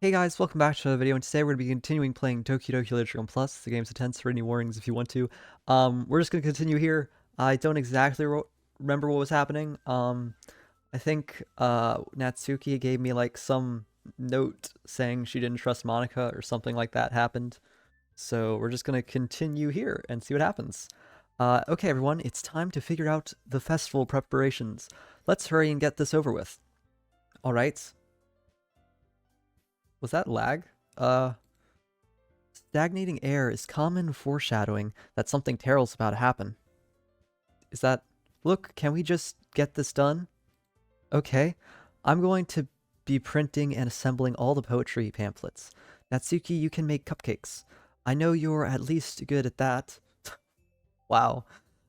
Hey guys, welcome back to the video, and today we're going to be continuing playing Doki Literature 1 Plus. The game's intense, for any warnings if you want to. We're just going to continue here. I don't exactly remember what was happening. I think Natsuki gave me like some note saying she didn't trust Monica or something like that happened. So we're just going to continue here and see what happens. Okay everyone, it's time to figure out the festival preparations. Let's hurry and get this over with. Alright. Was that lag? Stagnating air is common foreshadowing that something terrible's about to happen. Is that... Look, can we just get this done? Okay. I'm going to be printing and assembling all the poetry pamphlets. Natsuki, you can make cupcakes. I know you're at least good at that. Wow.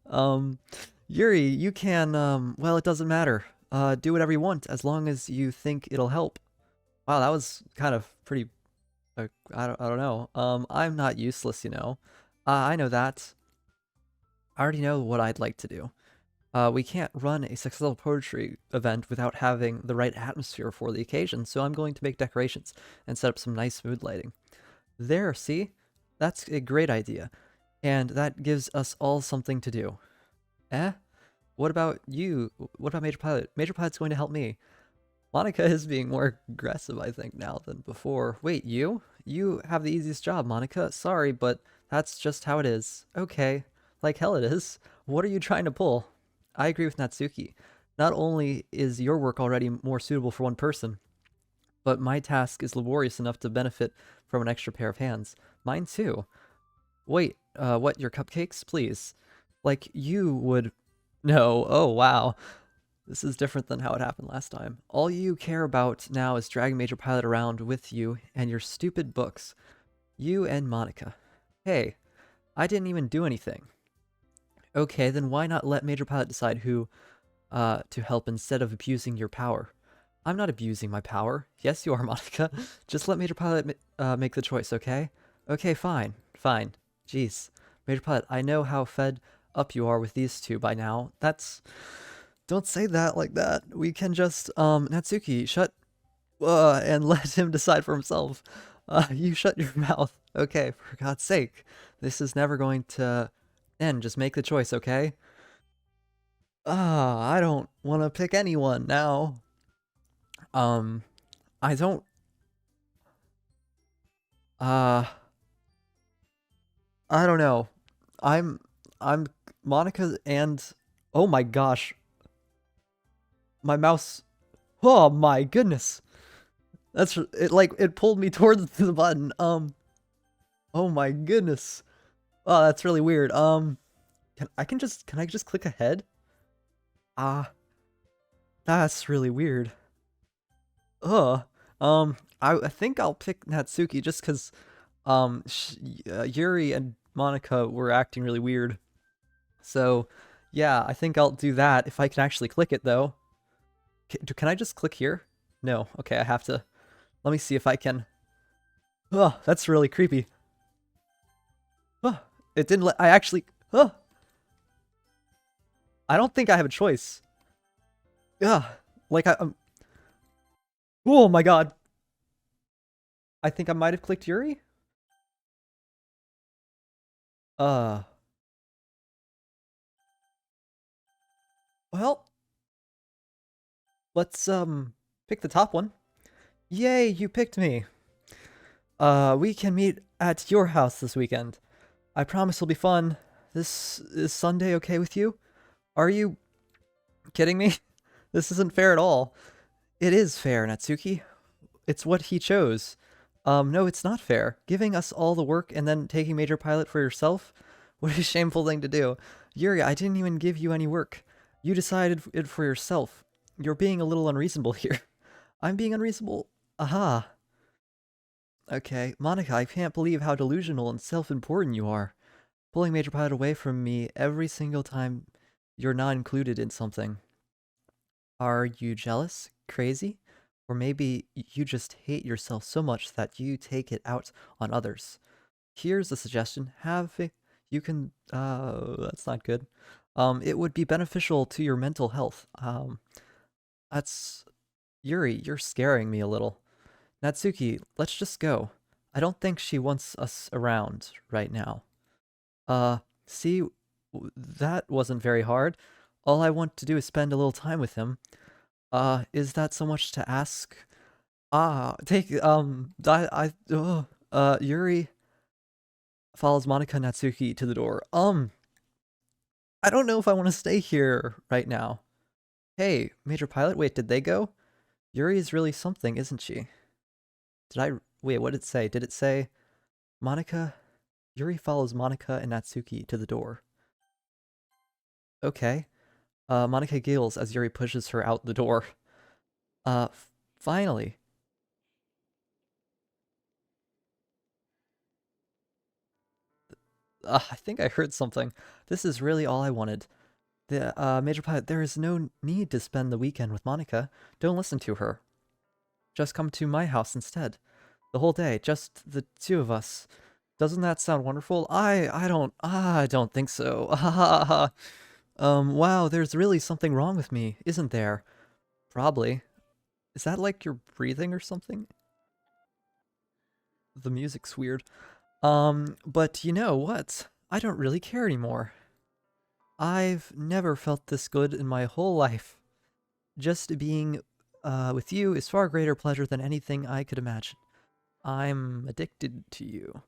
Um, Yuri, you can, well, it doesn't matter. Do whatever you want, as long as you think it'll help. Wow, that was kind of pretty I don't know. I'm not useless, you know. I know that. I already know what I'd like to do. We can't run a successful poetry event without having the right atmosphere for the occasion, so I'm going to make decorations and set up some nice mood lighting. There, see? That's a great idea. And that gives us all something to do. Eh? What about you? What about Major Pilot? Major Pilot's going to help me. Monica is being more aggressive, I think, now than before. Wait, you? You have the easiest job, Monica. Sorry, but that's just how it is. Okay. Like hell it is. What are you trying to pull? I agree with Natsuki. Not only is your work already more suitable for one person, but my task is laborious enough to benefit from an extra pair of hands. Mine too. Wait, what, your cupcakes? Please. Like you would... No, oh wow. This is different than how it happened last time. All you care about now is dragging Major Pilot around with you and your stupid books. You and Monica. Hey, I didn't even do anything. Okay, then why not let Major Pilot decide who to help instead of abusing your power? I'm not abusing my power. Yes, you are, Monica. Just let Major Pilot make the choice, okay? Okay, fine. Fine. Jeez. Major Pilot, I know how fed up you are with these two by now. That's... Don't say that like that. We can just, Natsuki, shut, and let him decide for himself. You shut your mouth. Okay, for God's sake. This is never going to end. Just make the choice, okay? I don't want to pick anyone now. Um, I don't, uh, I don't know. I'm, I'm Monica and, oh my gosh, my mouse, oh my goodness. That's it. Like it pulled me towards the button. Oh my goodness. Oh, that's really weird. Can I just click ahead? Ah, that's really weird. Ugh. I think I'll pick Natsuki just because Yuri and Monica were acting really weird. So yeah, I think I'll do that if I can actually click it though. Can I just click here? No. Okay, I have to. Let me see if I can. Oh, that's really creepy. Oh, it didn't let. I actually. Oh, I don't think I have a choice. Yeah, like I'm. Oh my god. I think I might have clicked Yuri. Uh. Well, let's pick the top one. Yay, you picked me. We can meet at your house this weekend. I promise it'll be fun. This is Sunday okay with you? Are you kidding me? This isn't fair at all. It is fair, Natsuki. It's what he chose. No, it's not fair. Giving us all the work and then taking Major Pilot for yourself? What a shameful thing to do. Yuri, I didn't even give you any work. You decided it for yourself. You're being a little unreasonable here. I'm being unreasonable? Aha. Okay, Monica, I can't believe how delusional and self-important you are. Pulling Major Pilot away from me every single time you're not included in something. Are you jealous? Crazy? Or maybe you just hate yourself so much that you take it out on others. Here's a suggestion. You can, that's not good. It would be beneficial to your mental health. That's, Yuri, you're scaring me a little. Natsuki, let's just go. I don't think she wants us around right now. See, that wasn't very hard. All I want to do is spend a little time with him. Is that so much to ask? Yuri follows Monica and Natsuki to the door. I don't know if I want to stay here right now. Hey, Major Pilot, wait, did they go? Yuri is really something, isn't she? Wait, what did it say? Did it say Monica? Yuri follows Monica and Natsuki to the door. Okay. Monica giggles as Yuri pushes her out the door. Uh, finally. I think I heard something. This is really all I wanted. Major Pilot, there is no need to spend the weekend with Monica. Don't listen to her. Just come to my house instead. The whole day, just the two of us. Doesn't that sound wonderful? I don't think so. Wow, there's really something wrong with me, isn't there? Probably. Is that like you're breathing or something? The music's weird. But you know what? I don't really care anymore. I've never felt this good in my whole life. Just being with you is far greater pleasure than anything I could imagine. I'm addicted to you.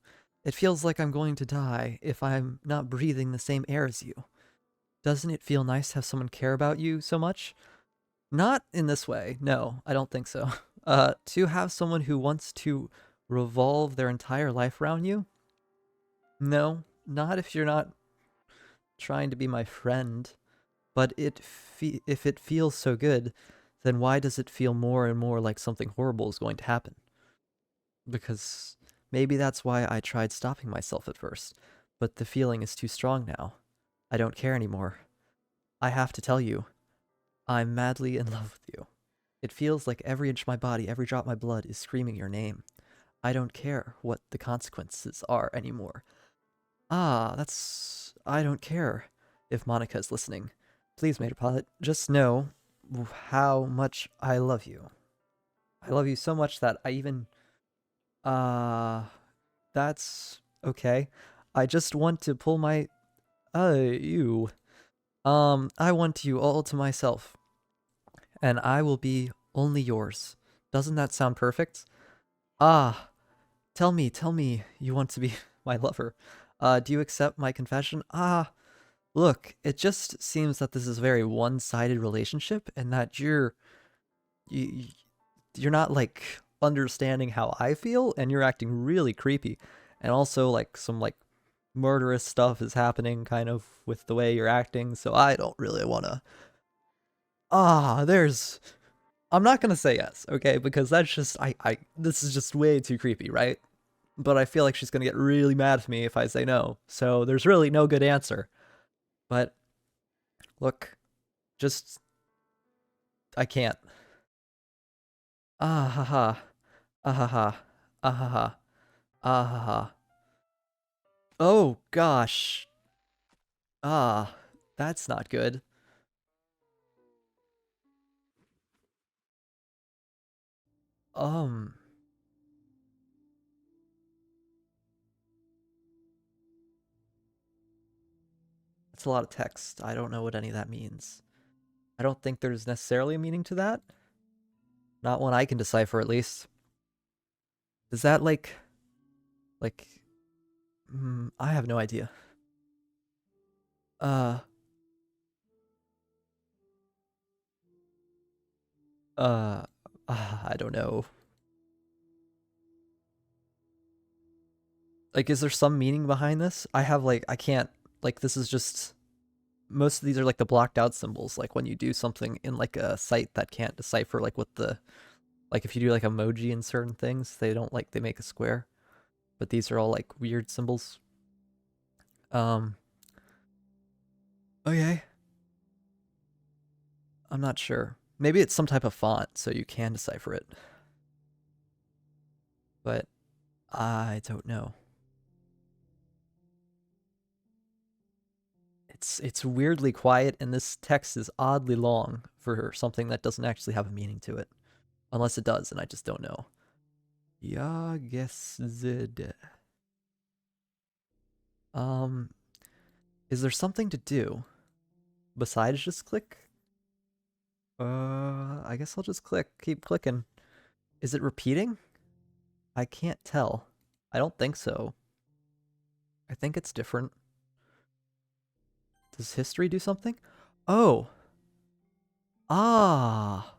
It feels like I'm going to die if I'm not breathing the same air as you. Doesn't it feel nice to have someone care about you so much? Not in this way. No, I don't think so. To have someone who wants to revolve their entire life around you? No, not if you're not trying to be my friend. But if it feels so good, then why does it feel more and more like something horrible is going to happen? Because maybe that's why I tried stopping myself at first, but the feeling is too strong now. I don't care anymore. I have to tell you, I'm madly in love with you. It feels like every inch of my body, every drop of my blood is screaming your name. I don't care what the consequences are anymore. I don't care if Monica is listening. Please, Major Pilot, just know how much I love you. I love you so much that I even. Uh, that's okay. I just want to pull my. You. I want you all to myself, and I will be only yours. Doesn't that sound perfect? Ah, tell me you want to be my lover. Do you accept my confession? Look, it just seems that this is a very one-sided relationship and that you, you're not like understanding how I feel and you're acting really creepy. And also like some like murderous stuff is happening kind of with the way you're acting, so I don't really want to. There's I'm not going to say yes, okay? Because that's just I this is just way too creepy, right? But I feel like she's going to get really mad at me if I say no. So there's really no good answer. But look, just I can't. Ah ha ha. Ah ha ha. Ah ha ha. Ah ha ha. Oh gosh. Ah, that's not good. Um, that's a lot of text. I don't know what any of that means. I don't think there's necessarily a meaning to that. Not one I can decipher, at least. Is that like, I have no idea. Uh, uh, I don't know. Like, is there some meaning behind this? I can't, like, this is just, most of these are like the blocked out symbols. Like when you do something in like a site that can't decipher like what the, like if you do like emoji in certain things, they don't like, they make a square. But these are all like weird symbols. Um, okay. I'm not sure. Maybe it's some type of font so you can decipher it. But I don't know. It's weirdly quiet and this text is oddly long for something that doesn't actually have a meaning to it. Unless it does and I just don't know. Ja, gesed. Um, is there something to do besides just click? I guess I'll just keep clicking. Is it repeating? I can't tell. I don't think so. I think it's different. Does history do something? Oh. Ah.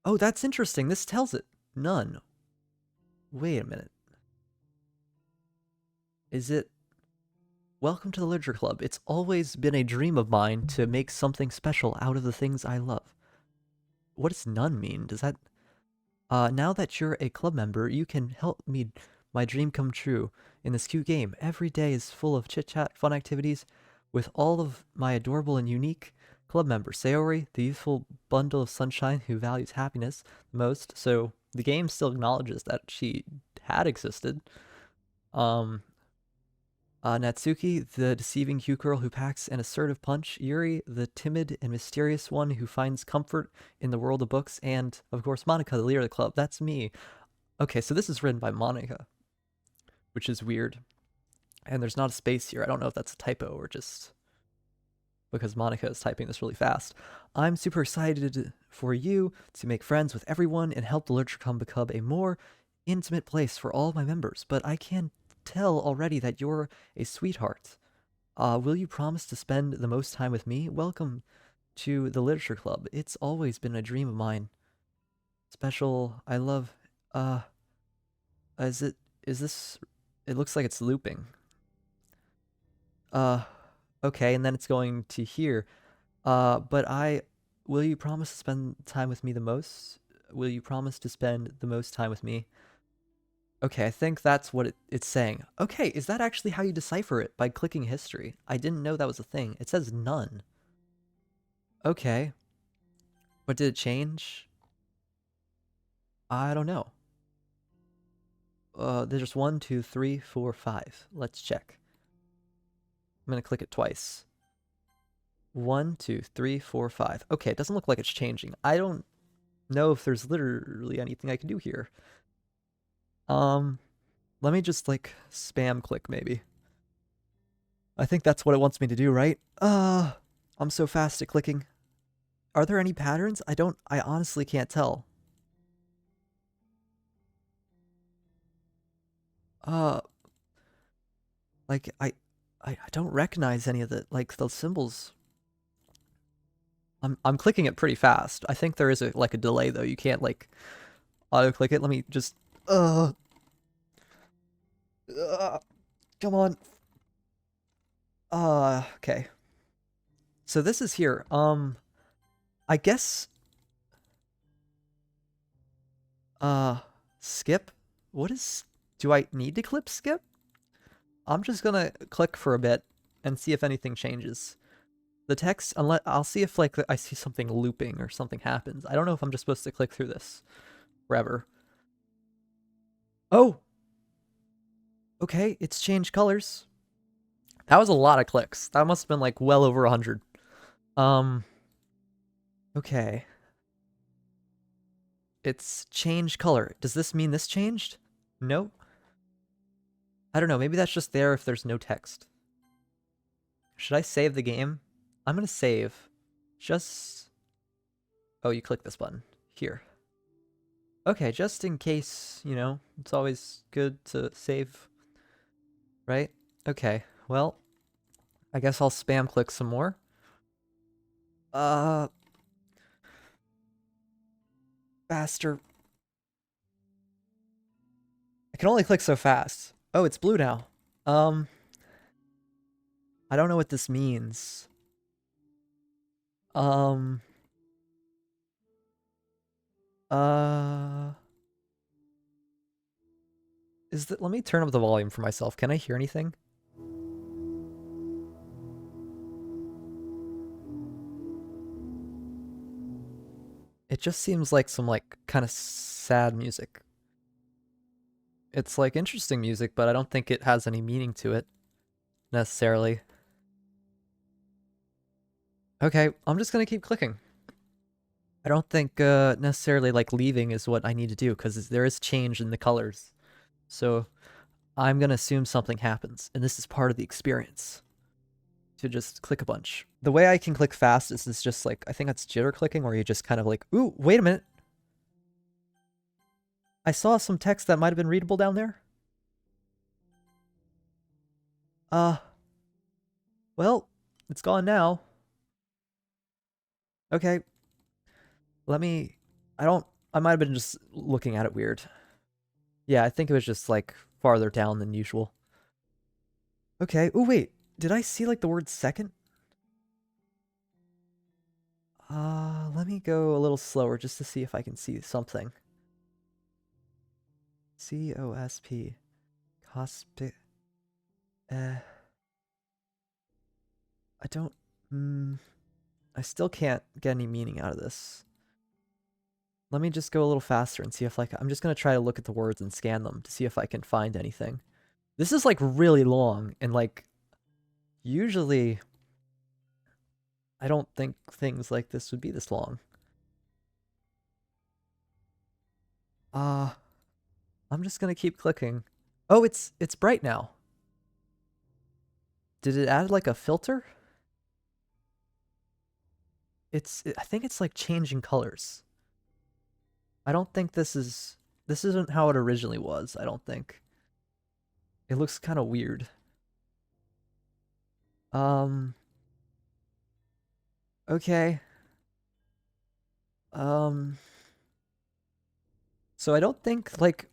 Oh, that's interesting. This tells it. None. Wait a minute. Is it... Welcome to the Literature Club. It's always been a dream of mine to make something special out of the things I love. What does none mean? Does that... now that you're a club member, you can help me my dream come true in this cute game. Every day is full of chit-chat, fun activities with all of my adorable and unique club members. Sayori, the youthful bundle of sunshine who values happiness the most. So the game still acknowledges that she had existed. Natsuki, the deceiving cute girl who packs an assertive punch. Yuri, the timid and mysterious one who finds comfort in the world of books. And, of course, Monica, the leader of the club. That's me. Okay, so this is written by Monica, which is weird. And there's not a space here. I don't know if that's a typo or just because Monica is typing this really fast. I'm super excited for you to make friends with everyone and help the Literature Club become a more intimate place for all my members. But I can tell already that you're a sweetheart. Will you promise to spend the most time with me? Welcome to the Literature Club. It's always been a dream of mine. Special, I love, is this, it looks like it's looping. Okay, and then it's going to here. Will you promise to spend time with me the most? Will you promise to spend the most time with me? Okay, I think that's what it's saying. Okay, is that actually how you decipher it? By clicking history? I didn't know that was a thing. It says none. Okay. But did it change? I don't know. There's 1, 2, 3, 4, 5. Let's check. I'm gonna click it twice. 1, 2, 3, 4, 5. Okay, it doesn't look like it's changing. I don't know if there's literally anything I can do here. Let me just like spam click maybe. I think that's what it wants me to do, right? I'm so fast at clicking. Are there any patterns? I honestly can't tell. Like I don't recognize any of the like the symbols. I'm clicking it pretty fast. I think there is a delay though. You can't like auto click it. Let me just come on. Okay. So this is here. I guess skip. Do I need to clip skip? I'm just gonna click for a bit and see if anything changes. The text, unless I'll see if like I see something looping or something happens. I don't know if I'm just supposed to click through this forever. Oh, okay, it's changed colors. That was a lot of clicks. That must have been like well over 100. Okay. It's changed color. Does this mean this changed? No. I don't know. Maybe that's just there if there's no text. Should I save the game? I'm gonna save. Just... Oh, you click this button. Here. Okay, just in case, you know, it's always good to save. Right? Okay, well, I guess I'll spam click some more. Faster. I can only click so fast. Oh, it's blue now. I don't know what this means. Let me turn up the volume for myself. Can I hear anything? It just seems like some like kind of sad music. It's like interesting music, but I don't think it has any meaning to it necessarily. Okay, I'm just gonna keep clicking. I don't think necessarily like leaving is what I need to do because there is change in the colors. So I'm gonna assume something happens, and this is part of the experience. To just click a bunch. The way I can click fast is just like, I think that's jitter clicking, where you just kind of like, ooh, wait a minute. I saw some text that might have been readable down there. Well, it's gone now. Okay. I might have been just looking at it weird. Yeah, I think it was just like farther down than usual. Okay. Oh, wait. Did I see like the word second? Let me go a little slower just to see if I can see something. C-O-S-P. Cosp. I don't. I still can't get any meaning out of this. Let me just go a little faster and see if like I'm just gonna try to look at the words and scan them to see if I can find anything. This is like really long and like usually I don't think things like this would be this long. Uh, I'm just gonna keep clicking. Oh, it's bright now. Did it add like a filter? I think it's like changing colors. I don't think this isn't how it originally was, I don't think. It looks kind of weird. Okay. Um, so I don't think like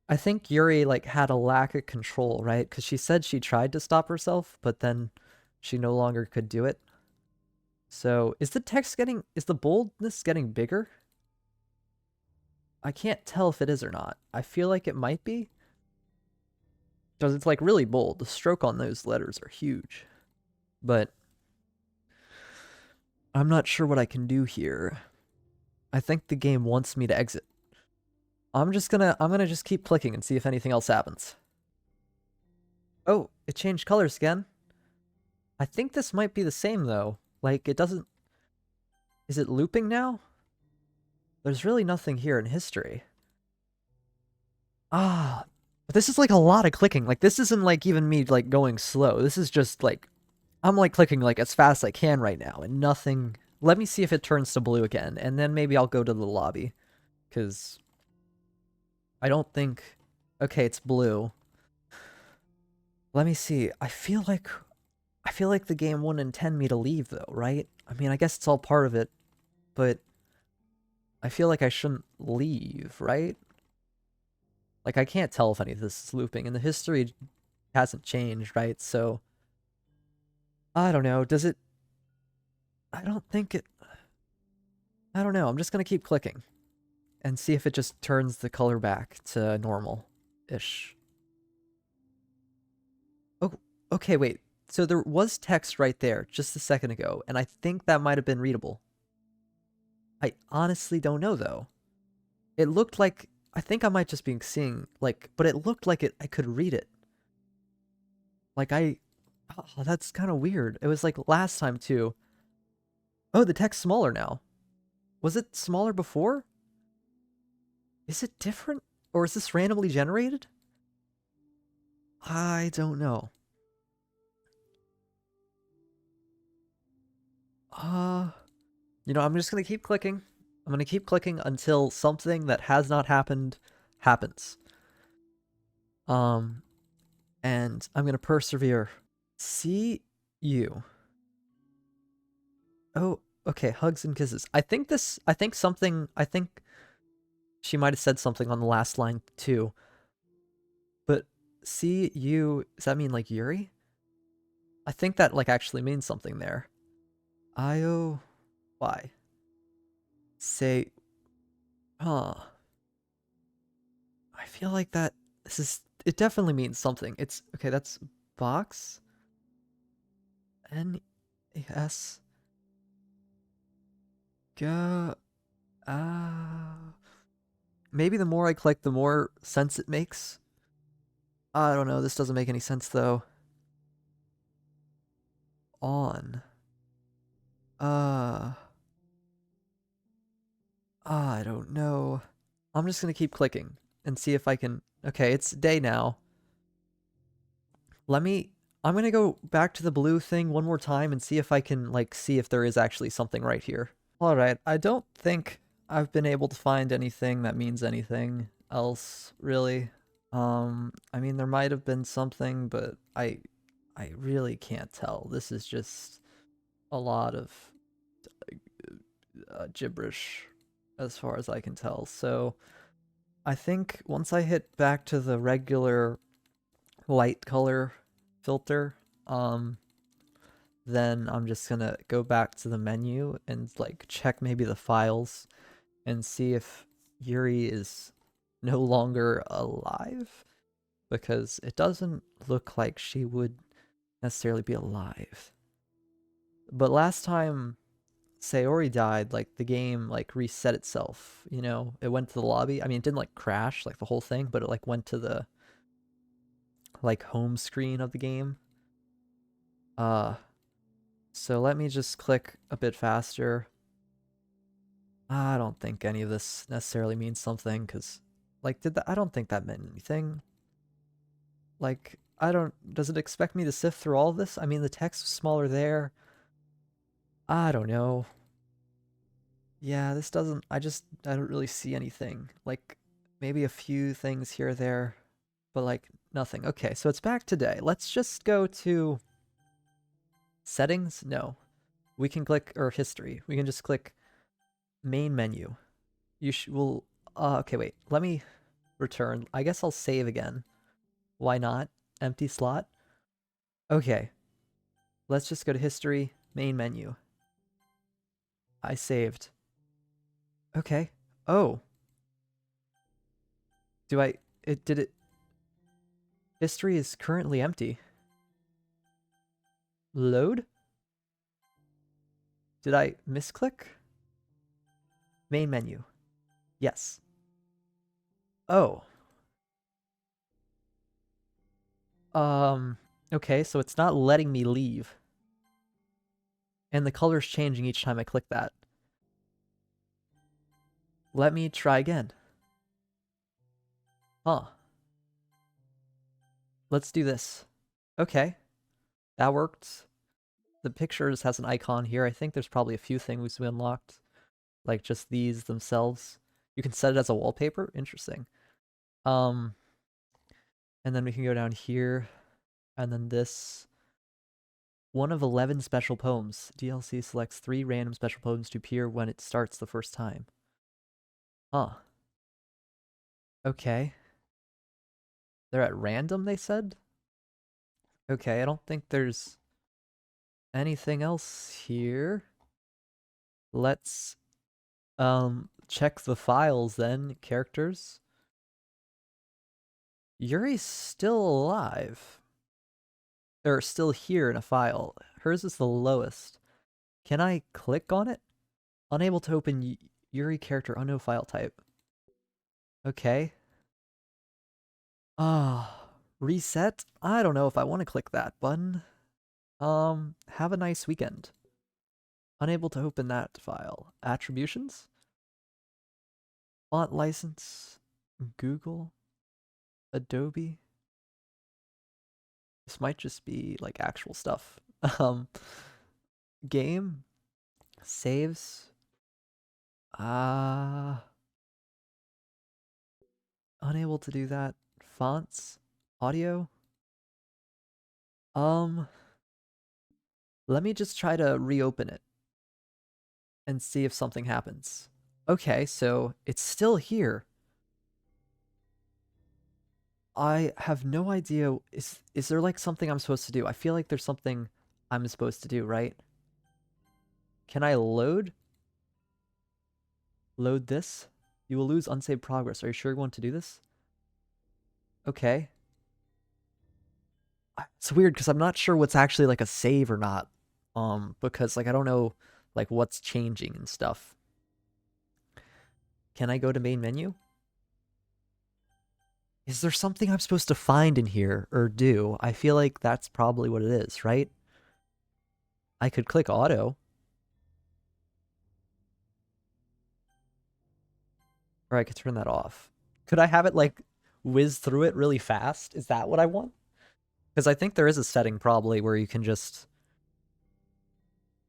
I think Yuri like had a lack of control, right? Because she said she tried to stop herself, but then she no longer could do it. So is the boldness getting bigger? I can't tell if it is or not. I feel like it might be. Because it's like really bold. The stroke on those letters are huge. But I'm not sure what I can do here. I think the game wants me to exit. I'm gonna just keep clicking and see if anything else happens. Oh, it changed colors again. I think this might be the same though. Like it doesn't. Is it looping now? There's really nothing here in history. But this is like a lot of clicking. Like this isn't like even me like going slow. This is just like I'm like clicking like as fast as I can right now and nothing. Let me see if it turns to blue again and then maybe I'll go to the lobby cuz I don't think okay, it's blue. Let me see. I feel like the game wouldn't intend me to leave though, right? I mean, I guess it's all part of it, but I feel like I shouldn't leave, right? Like I can't tell if any of this is looping and the history hasn't changed, right? So I don't know. Does it I don't think it I don't know. I'm just going to keep clicking and see if it just turns the color back to normal-ish. Oh, okay, wait. So there was text right there just a second ago, and I think that might have been readable. I honestly don't know, though. It looked like... I think I might just be seeing, like... But it looked like I could read it. Like, Oh, that's kind of weird. It was like last time, too. Oh, the text's smaller now. Was it smaller before? Is it different? Or is this randomly generated? I don't know. I'm just gonna keep clicking. I'm gonna keep clicking until something that has not happened happens. And I'm gonna persevere. See you. Oh, okay, hugs and kisses. I think she might have said something on the last line too. But see you, does that mean like Yuri? I think that like actually means something there. I-O-Y. Say, huh. I feel like it definitely means something. It's, okay, that's box. N-S. Go, maybe the more I click, the more sense it makes. I don't know, this doesn't make any sense though. On. I don't know. I'm just gonna keep clicking and see if I can... Okay, it's day now. Let me... I'm gonna go back to the blue thing one more time and see if I can, like, see if there is actually something right here. Alright, I don't think I've been able to find anything that means anything else, really. I mean, there might have been something, but I really can't tell. This is just a lot of gibberish as far as I can tell. So I think once I hit back to the regular light color filter, then I'm just gonna go back to the menu and like check maybe the files and see if Yuri is no longer alive, because it doesn't look like she would necessarily be alive. But last time Sayori died, like the game like reset itself, you know? It went to the lobby. I mean, it didn't like crash like the whole thing, but it like went to the like home screen of the game. Uh so let me just click a bit faster. I don't think any of this necessarily means something, cuz like I don't think that meant anything. Like does it expect me to sift through all of this? I mean, the text was smaller there. I don't know. Yeah, this doesn't, I don't really see anything. Like, maybe a few things here or there, but like, nothing. Okay, so it's back today. Let's just go to settings. No. We can click, or history. We can just click main menu. We'll, okay, wait. Let me return. I guess I'll save again. Why not? Empty slot. Okay. Let's just go to history, main menu. I saved. Okay. Oh. Did it, history is currently empty. Load? Did I misclick? Main menu. Yes. Oh. Okay, so it's not letting me leave. And the color's changing each time I click that. Let me try again. Huh. Let's do this. Okay. That worked. The pictures has an icon here. I think there's probably a few things we unlocked. Like just these themselves. You can set it as a wallpaper. Interesting. And then we can go down here. And then this. One of 11 special poems. DLC selects 3 random special poems to appear when it starts the first time. Huh. Okay. They're at random, they said? Okay, I don't think there's anything else here. Let's check the files then. Characters. Yuri's still alive. Or still here in a file. Hers is the lowest. Can I click on it? Unable to open Yuri character, unknown file type. Okay. Reset? I don't know if I want to click that button. Have a nice weekend. Unable to open that file. Attributions? Font license? Google? Adobe? This might just be like actual stuff. Game? Saves? Unable to do that. Fonts? Audio? Let me just try to reopen it and see if something happens. Okay, so it's still here. I have no idea. Is there like something I'm supposed to do? I feel like there's something I'm supposed to do, right? Can I load? Load this? You will lose unsaved progress. Are you sure you want to do this? Okay. It's weird because I'm not sure what's actually like a save or not. Because like I don't know like what's changing and stuff. Can I go to main menu? Is there something I'm supposed to find in here or do? I feel like that's probably what it is, right? I could click auto. Or I could turn that off. Could I have it like whiz through it really fast? Is that what I want? Because I think there is a setting probably where you can just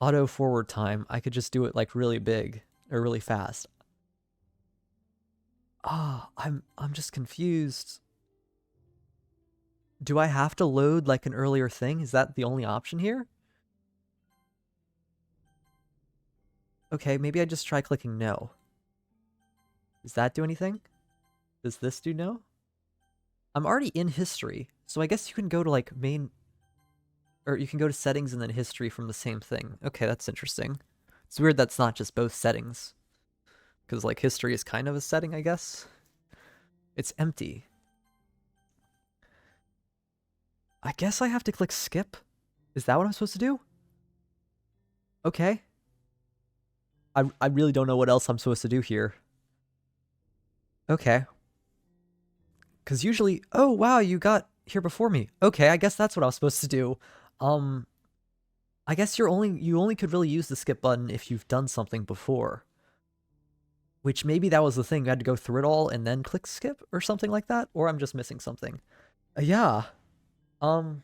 auto forward time. I could just do it like really big or really fast. Ah, I'm just confused. Do I have to load like an earlier thing? Is that the only option here? Okay, maybe I just try clicking no. Does that do anything? Does this do no? I'm already in history, so I guess you can go to like main, or you can go to settings and then history from the same thing. Okay, that's interesting. It's weird that's not just both settings, because like history is kind of a setting, I guess. It's empty. I guess I have to click skip? Is that what I'm supposed to do? Okay. I really don't know what else I'm supposed to do here. Okay. Because usually, oh wow, you got here before me. Okay, I guess that's what I was supposed to do. Um, I guess you only could really use the skip button if you've done something before. Which maybe that was the thing, you had to go through it all and then click skip or something like that, or I'm just missing something. Yeah. Um,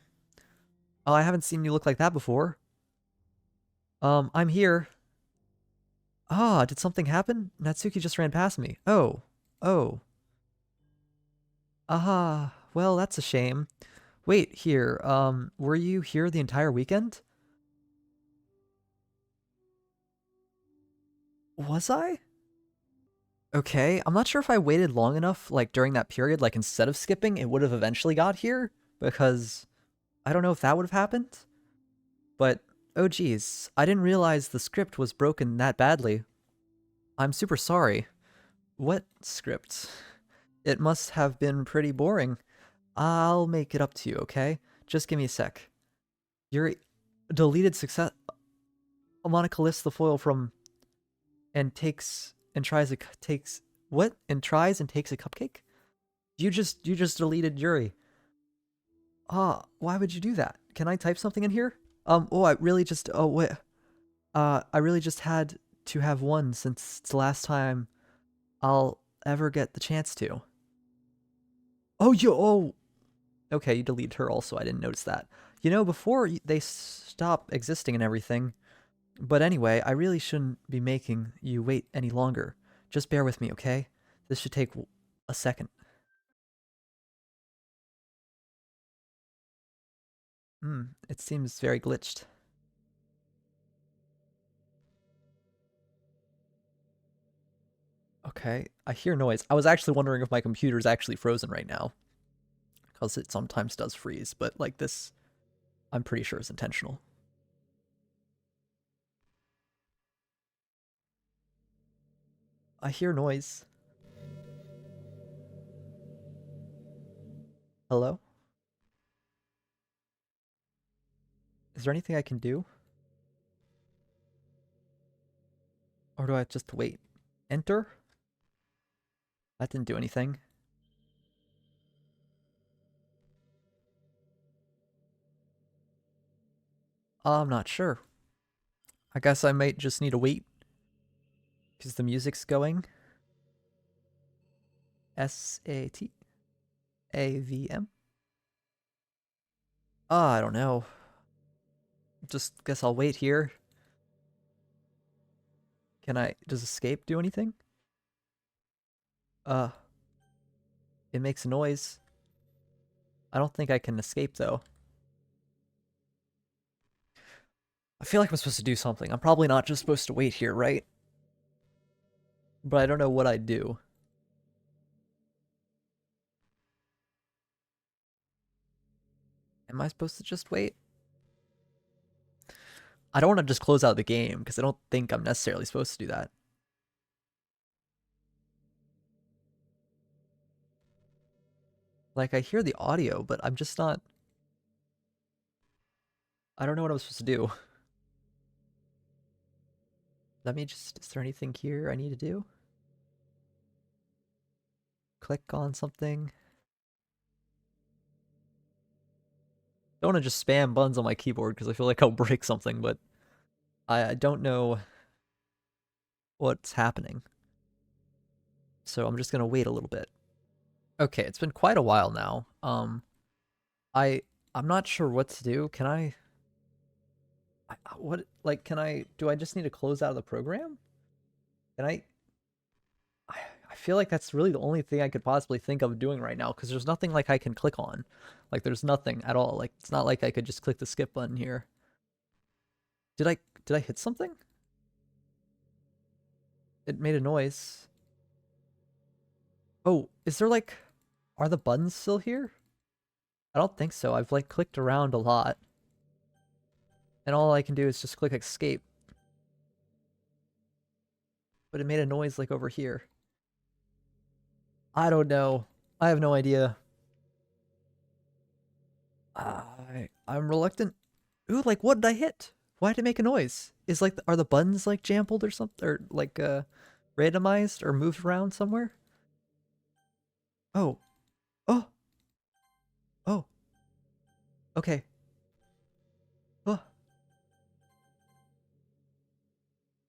oh, I haven't seen you look like that before. I'm here. Ah, did something happen? Natsuki just ran past me. Oh. Oh. Aha. Well, that's a shame. Wait, here, were you here the entire weekend? Was I? Okay, I'm not sure if I waited long enough, like, during that period, like, instead of skipping, it would have eventually got here, because I don't know if that would have happened, but, oh geez, I didn't realize the script was broken that badly. I'm super sorry. What script? It must have been pretty boring. I'll make it up to you, okay? Just give me a sec. Your deleted success... Monica lifts the foil from... and takes... and tries a... takes... What? And tries and takes a cupcake? You just deleted Yuri. Ah, why would you do that? Can I type something in here? Oh, I really just... Oh, wait. I really just had to have one since it's the last time I'll ever get the chance to. Oh, oh. Okay, you deleted her also. I didn't notice that. You know, before they stop existing and everything. But anyway, I really shouldn't be making you wait any longer. Just bear with me, okay? This should take a second. It seems very glitched. Okay, I hear noise. I was actually wondering if my computer's actually frozen right now. Because it sometimes does freeze, but like this, I'm pretty sure is intentional. I hear noise. Hello? Is there anything I can do? Or do I just wait? Enter? That didn't do anything. I'm not sure. I guess I might just need to wait. Because the music's going. SATAVM? I don't know. Just guess I'll wait here. Does escape do anything? Uh, it makes a noise. I don't think I can escape though. I feel like I'm supposed to do something. I'm probably not just supposed to wait here, right? But I don't know what I'd do. Am I supposed to just wait? I don't want to just close out the game because I don't think I'm necessarily supposed to do that. Like, I hear the audio, but I'm just not... I don't know what I'm supposed to do. Let me just... Is there anything here I need to do? Click on something. Don't want to just spam buttons on my keyboard because I feel like I'll break something, but I don't know what's happening. So I'm just gonna wait a little bit. Okay, it's been quite a while now. I I'm not sure what to do. Can what like can I do I just need to close out of the program? Can I I feel like that's really the only thing I could possibly think of doing right now because there's nothing like I can click on. Like there's nothing at all. Like it's not like I could just click the skip button here. Did I hit something? It made a noise. Oh, is there like are the buttons still here? I don't think so. I've like clicked around a lot. And all I can do is just click escape. But it made a noise like over here. I don't know. I have no idea. I'm reluctant. Ooh, like what did I hit? Why did it make a noise? Is like are the buttons like jambled or something or like randomized or moved around somewhere? Oh. Oh. Oh. Okay. Oh.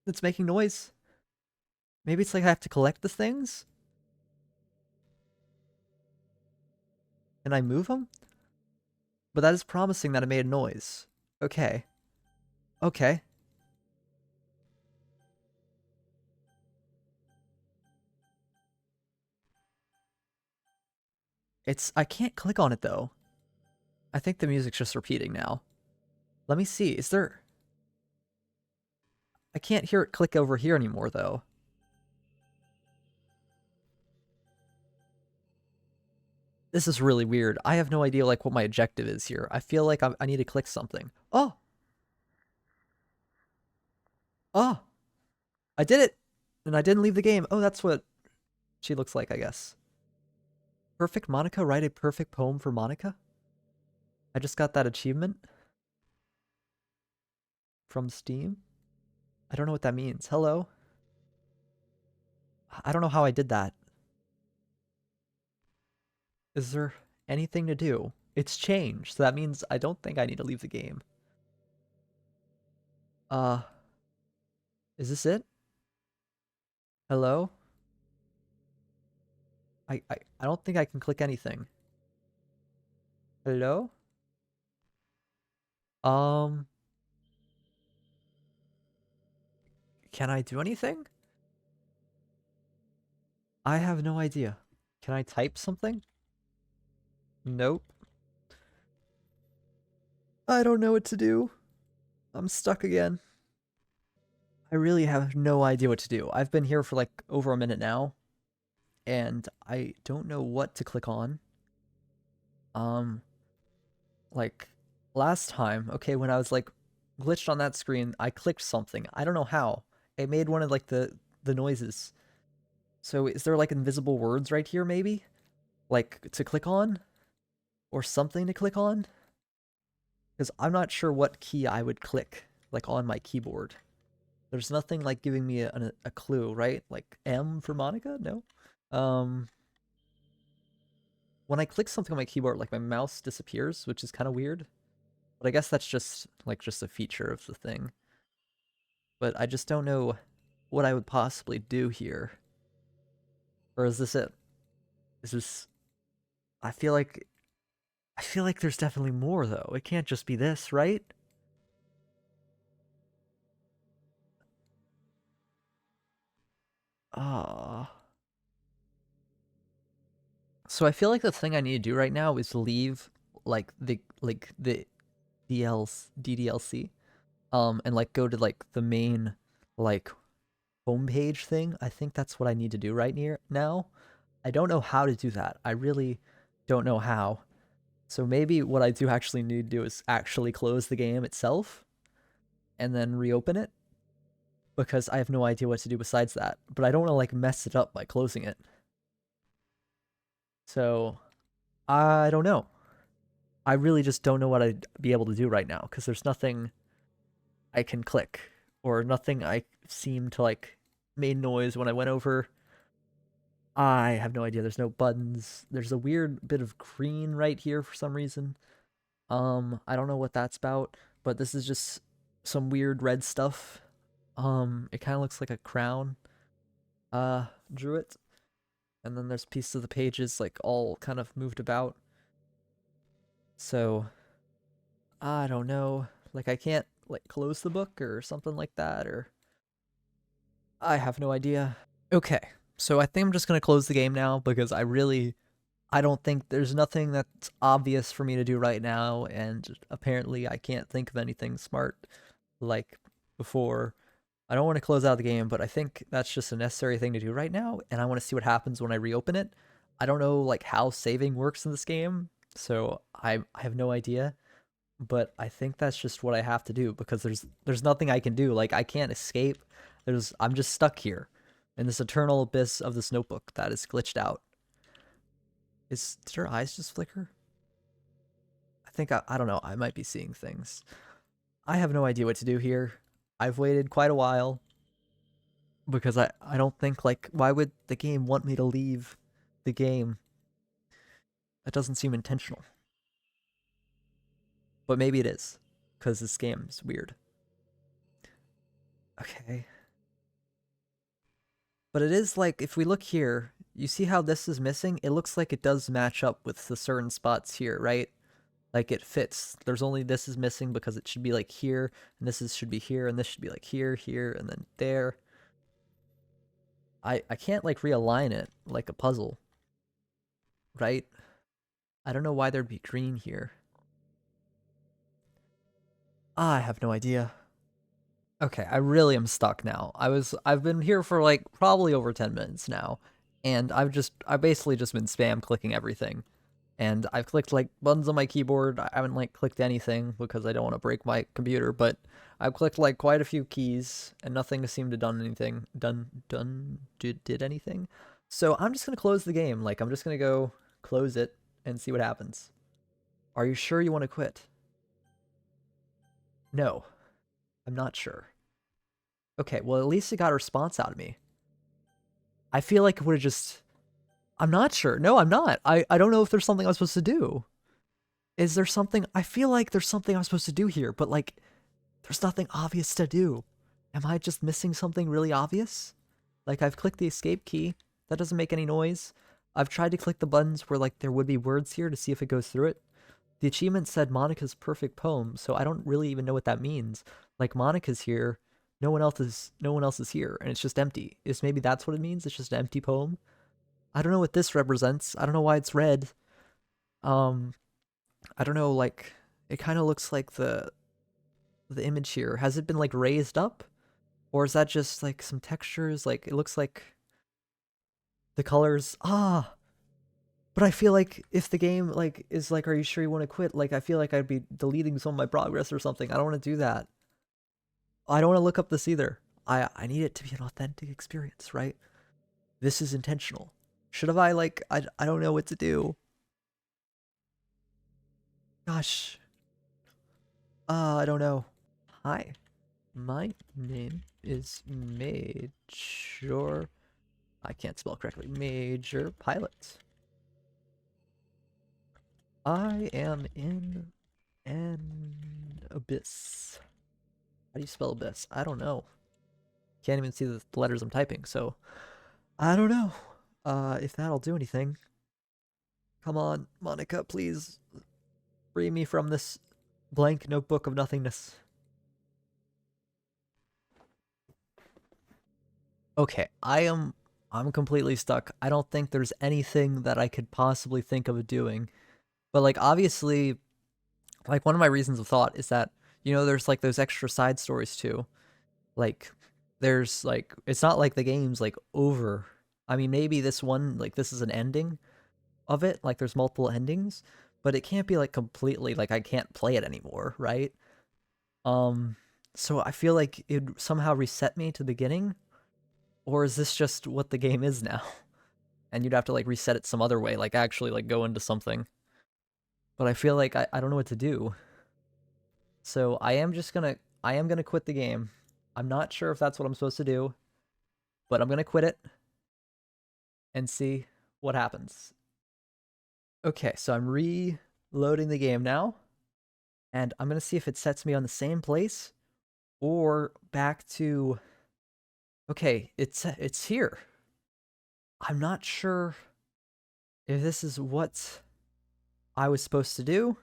It's making noise. Maybe it's like I have to collect the things? And I move them? But that is promising that it made a noise. Okay. Okay. I can't click on it though. I think the music's just repeating now. Let me see. Is there I can't hear it click over here anymore though. This is really weird. I have no idea like what my objective is here. I feel like I need to click something. Oh! Oh! I did it! And I didn't leave the game. Oh, that's what she looks like, I guess. Perfect Monica? Write a perfect poem for Monica? I just got that achievement from Steam. I don't know what that means. Hello? I don't know how I did that. Is there anything to do? It's changed, so that means I don't think I need to leave the game. Uh, is this it? Hello? I don't think I can click anything. Hello? Um, can I do anything? I have no idea. Can I type something? Nope. I don't know what to do. I'm stuck again. I really have no idea what to do. I've been here for like over a minute now, and I don't know what to click on. Um, like last time, okay, when I was like glitched on that screen, I clicked something. I don't know how. It made one of like the noises. So is there like invisible words right here maybe? Like to click on or something to click on? Because I'm not sure what key I would click like on my keyboard. There's nothing like giving me a clue, right? Like M for Monica? No. Um, when I click something on my keyboard, like my mouse disappears, which is kind of weird. But I guess that's just like just a feature of the thing. But I just don't know what I would possibly do here. Or is this it? Is this I feel like there's definitely more though. It can't just be this, right? Ah. So I feel like the thing I need to do right now is leave like the DDLC and like go to like the main like homepage thing. I think that's what I need to do right near now. I don't know how to do that. I really don't know how. So maybe what I do actually need to do is actually close the game itself and then reopen it because I have no idea what to do besides that. But I don't want to like mess it up by closing it. So I don't know. I really just don't know what I'd be able to do right now because there's nothing I can click or nothing I seem to like made noise when I went over. I have no idea. There's no buttons. There's a weird bit of green right here for some reason. I don't know what that's about, but this is just some weird red stuff. It kind of looks like a crown. Drew it. and then there's pieces of the pages like all kind of moved about. So I don't know. Like I can't like close the book or something like that, or I have no idea. Okay, so I think I'm just gonna close the game now because I don't think there's nothing that's obvious for me to do right now, and apparently I can't think of anything smart like before. I don't want to close out the game, but I think that's just a necessary thing to do right now, and I want to see what happens when I reopen it. I don't know like how saving works in this game, so I have no idea, but I think that's just what I have to do because there's nothing I can do. Like I can't escape. I'm just stuck here in this eternal abyss of this notebook that is glitched out. Did her eyes just flicker? I think I don't know. I might be seeing things. I have no idea what to do here. I've waited quite a while because I don't think like why would the game want me to leave the game? That doesn't seem intentional. But maybe it is because this game's weird. Okay. But it is like if we look here, you see how this is missing? It looks like it does match up with the certain spots here, right? Like it fits. There's only this is missing because it should be like here, and should be here, and this should be like here, here, and then there. I can't like realign it like a puzzle, right? I don't know why there'd be green here. I have no idea. Okay, I really am stuck now. I've been here for like probably over 10 minutes now, and I've basically just been spam clicking everything. And I've clicked like buttons on my keyboard. I haven't like clicked anything because I don't want to break my computer, but I've clicked like quite a few keys and nothing seemed to done anything. Did anything. So I'm just gonna close the game. Like I'm just gonna go close it and see what happens. Are you sure you want to quit? No, I'm not sure. Okay, well at least it got a response out of me. I feel like it would have just. I'm not sure. No, I'm not. I don't know if there's something I'm supposed to do. Is there something? I feel like there's something I'm supposed to do here, but like, there's nothing obvious to do. Am I just missing something really obvious? Like, I've clicked the escape key. That doesn't make any noise. I've tried to click the buttons where, like, there would be words here to see if it goes through it. The achievement said Monica's perfect poem, so I don't really even know what that means. Like, Monica's here. No one else is here, and it's just empty. Maybe that's what it means? It's just an empty poem? I don't know what this represents. I don't know why it's red. Um, I don't know, like, it kind of looks like the image here. Has it been, like, raised up? Or is that just, like, some textures? Like, it looks like the colors. But I feel like if the game, like, is like, are you sure you want to quit? Like, I feel like I'd be deleting some of my progress or something. I don't want to do that. I don't want to look up this either. I need it to be an authentic experience, right? This is intentional. Should have I don't know what to do. Gosh. I don't know. Hi. My name is Major. I can't spell correctly. Major Pilot. I am in an abyss. How do you spell abyss? I don't know. Can't even see the letters I'm typing, so I don't know. If that'll do anything. Come on, Monica, please free me from this blank notebook of nothingness. Okay, I'm completely stuck. I don't think there's anything that I could possibly think of doing. But like obviously like one of my reasons of thought is that there's like those extra side stories too. Like there's like it's not like the game's like over. I mean maybe this one like this is an ending of it, like there's multiple endings, but it can't be like completely like I can't play it anymore, right? Um so I feel like it somehow reset me to the beginning, or is this just what the game is now? And you'd have to like reset it some other way, like actually like go into something. But I feel like I don't know what to do. So I am gonna quit the game. I'm not sure if that's what I'm supposed to do, but I'm gonna quit it and see what happens. Okay, so I'm reloading the game now, and I'm gonna see if it sets me on the same place or back to. Okay, it's here. I'm not sure if this is what I was supposed to do.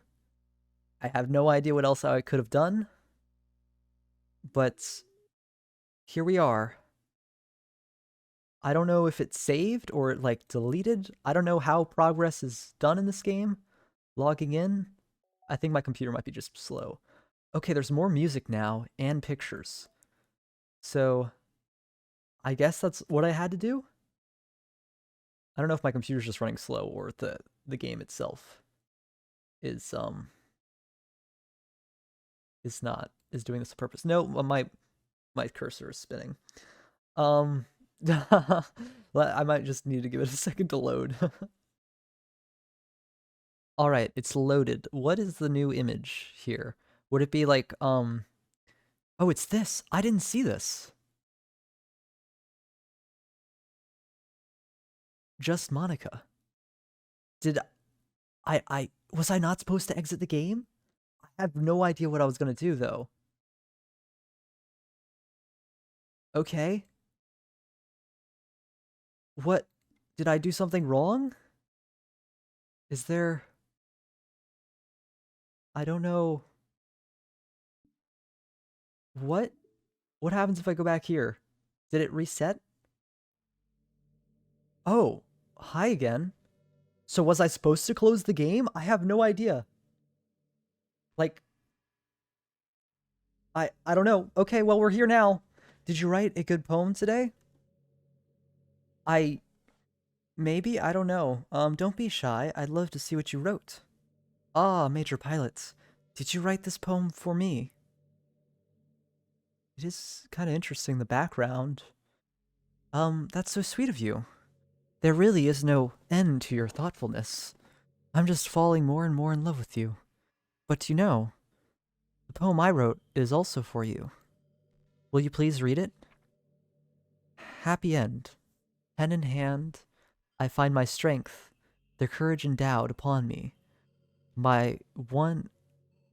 I have no idea what else I could have done, but here we are. I don't know if it's saved or like deleted. I don't know how progress is done in this game. Logging in. I think my computer might be just slow. Okay, there's more music now and pictures. So I guess that's what I had to do. I don't know if my computer's just running slow or the game itself is is doing this on purpose. No, my cursor is spinning. Um I might just need to give it a second to load. All right, it's loaded. What is the new image here? Would it be like oh, it's this. I didn't see this. Just Monica. Did I was I not supposed to exit the game? I have no idea what I was going to do though. Okay. What did I do something wrong? Is there I don't know. What? What happens if I go back here? Did it reset? Oh, hi again. So was I supposed to close the game? I have no idea. Like, I don't know. Okay, well, we're here now. Did you write a good poem today? I maybe, I don't know. Don't be shy. I'd love to see what you wrote. Ah, Major Pilots. Did you write this poem for me? It is kind of interesting, the background. That's so sweet of you. There really is no end to your thoughtfulness. I'm just falling more and more in love with you. But you know, the poem I wrote is also for you. Will you please read it? Happy end. Pen in hand, I find my strength, the courage endowed upon me. My one,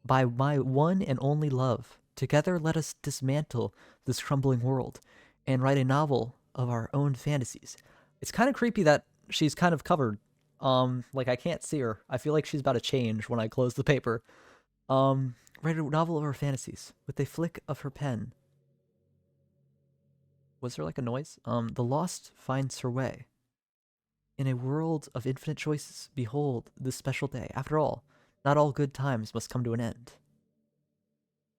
by my one and only love, together let us dismantle this crumbling world and write a novel of our own fantasies. It's kind of creepy that she's kind of covered. Like I can't see her. I feel like she's about to change when I close the paper. Write a novel of her fantasies with a flick of her pen. Was there like a noise? The lost finds her way. In a world of infinite choices, behold this special day. After all, not all good times must come to an end.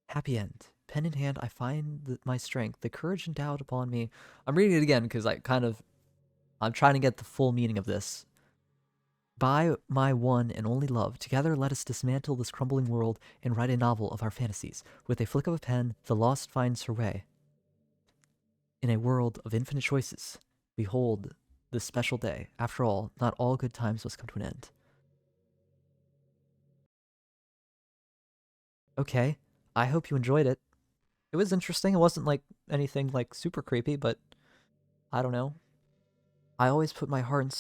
Happy end. Pen in hand, I find my strength, the courage endowed upon me. I'm reading it again because I'm trying to get the full meaning of this. By my one and only love, together let us dismantle this crumbling world and write a novel of our fantasies. With a flick of a pen, the lost finds her way. In a world of infinite choices, behold this special day. After all, not all good times must come to an end. Okay, I hope you enjoyed it. It was interesting. It wasn't like anything like super creepy, but I don't know. I always put my heart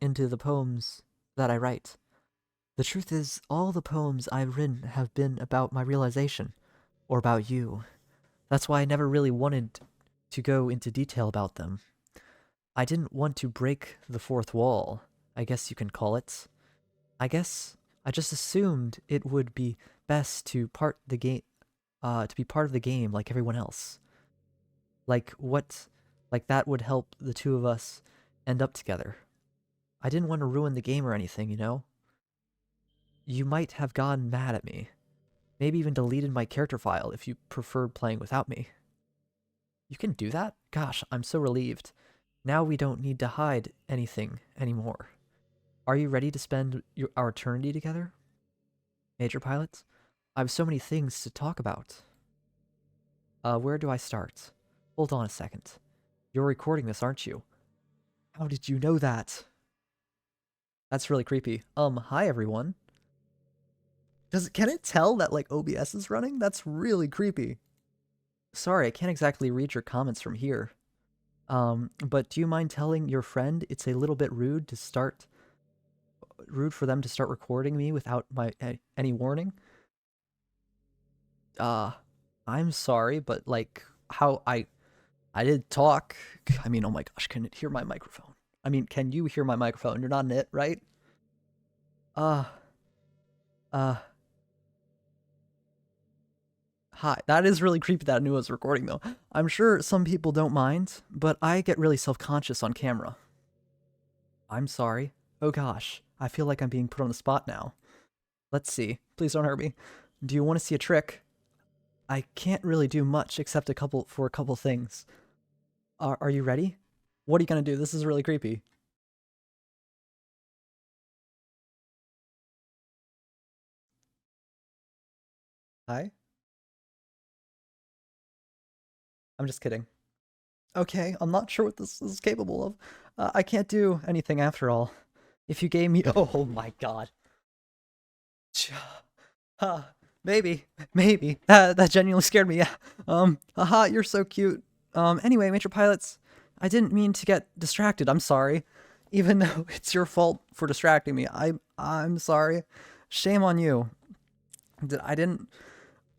into the poems that I write. The truth is, all the poems I've written have been about my realization, or about you. That's why I never really wanted to go into detail about them. I didn't want to break the fourth wall, I guess you can call it. I guess I just assumed it would be best to to be part of the game like everyone else. Like like that would help the two of us end up together. I didn't want to ruin the game or anything, you know? You might have gotten mad at me. Maybe even deleted my character file if you preferred playing without me. You can do that? Gosh, I'm so relieved. Now we don't need to hide anything anymore. Are you ready to spend our eternity together? Major Pilots? I have so many things to talk about. Where do I start? Hold on a second. You're recording this, aren't you? How did you know that? That's really creepy. Hi everyone. Can it tell that like OBS is running? That's really creepy. Sorry, I can't exactly read your comments from here. But do you mind telling your friend it's a little bit rude for them to start recording me without any warning? I'm sorry, but like how I did talk. I mean, oh my gosh, can it hear my microphone? I mean, can you hear my microphone? You're not in it, right? Uh, uh, Hi. That is really creepy that I knew I was recording, though. I'm sure some people don't mind, but I get really self-conscious on camera. I'm sorry. Oh gosh, I feel like I'm being put on the spot now. Let's see. Please don't hurt me. Do you want to see a trick? I can't really do much except a couple things. Are you ready? What are you gonna do? This is really creepy. Hi? I'm just kidding. Okay, I'm not sure what this is capable of. I can't do anything after all. If you gave me— oh my god. Huh, maybe. That genuinely scared me, yeah. Haha, you're so cute. Anyway, Major Pilots, I didn't mean to get distracted, I'm sorry. Even though it's your fault for distracting me, I'm sorry. Shame on you. I didn't—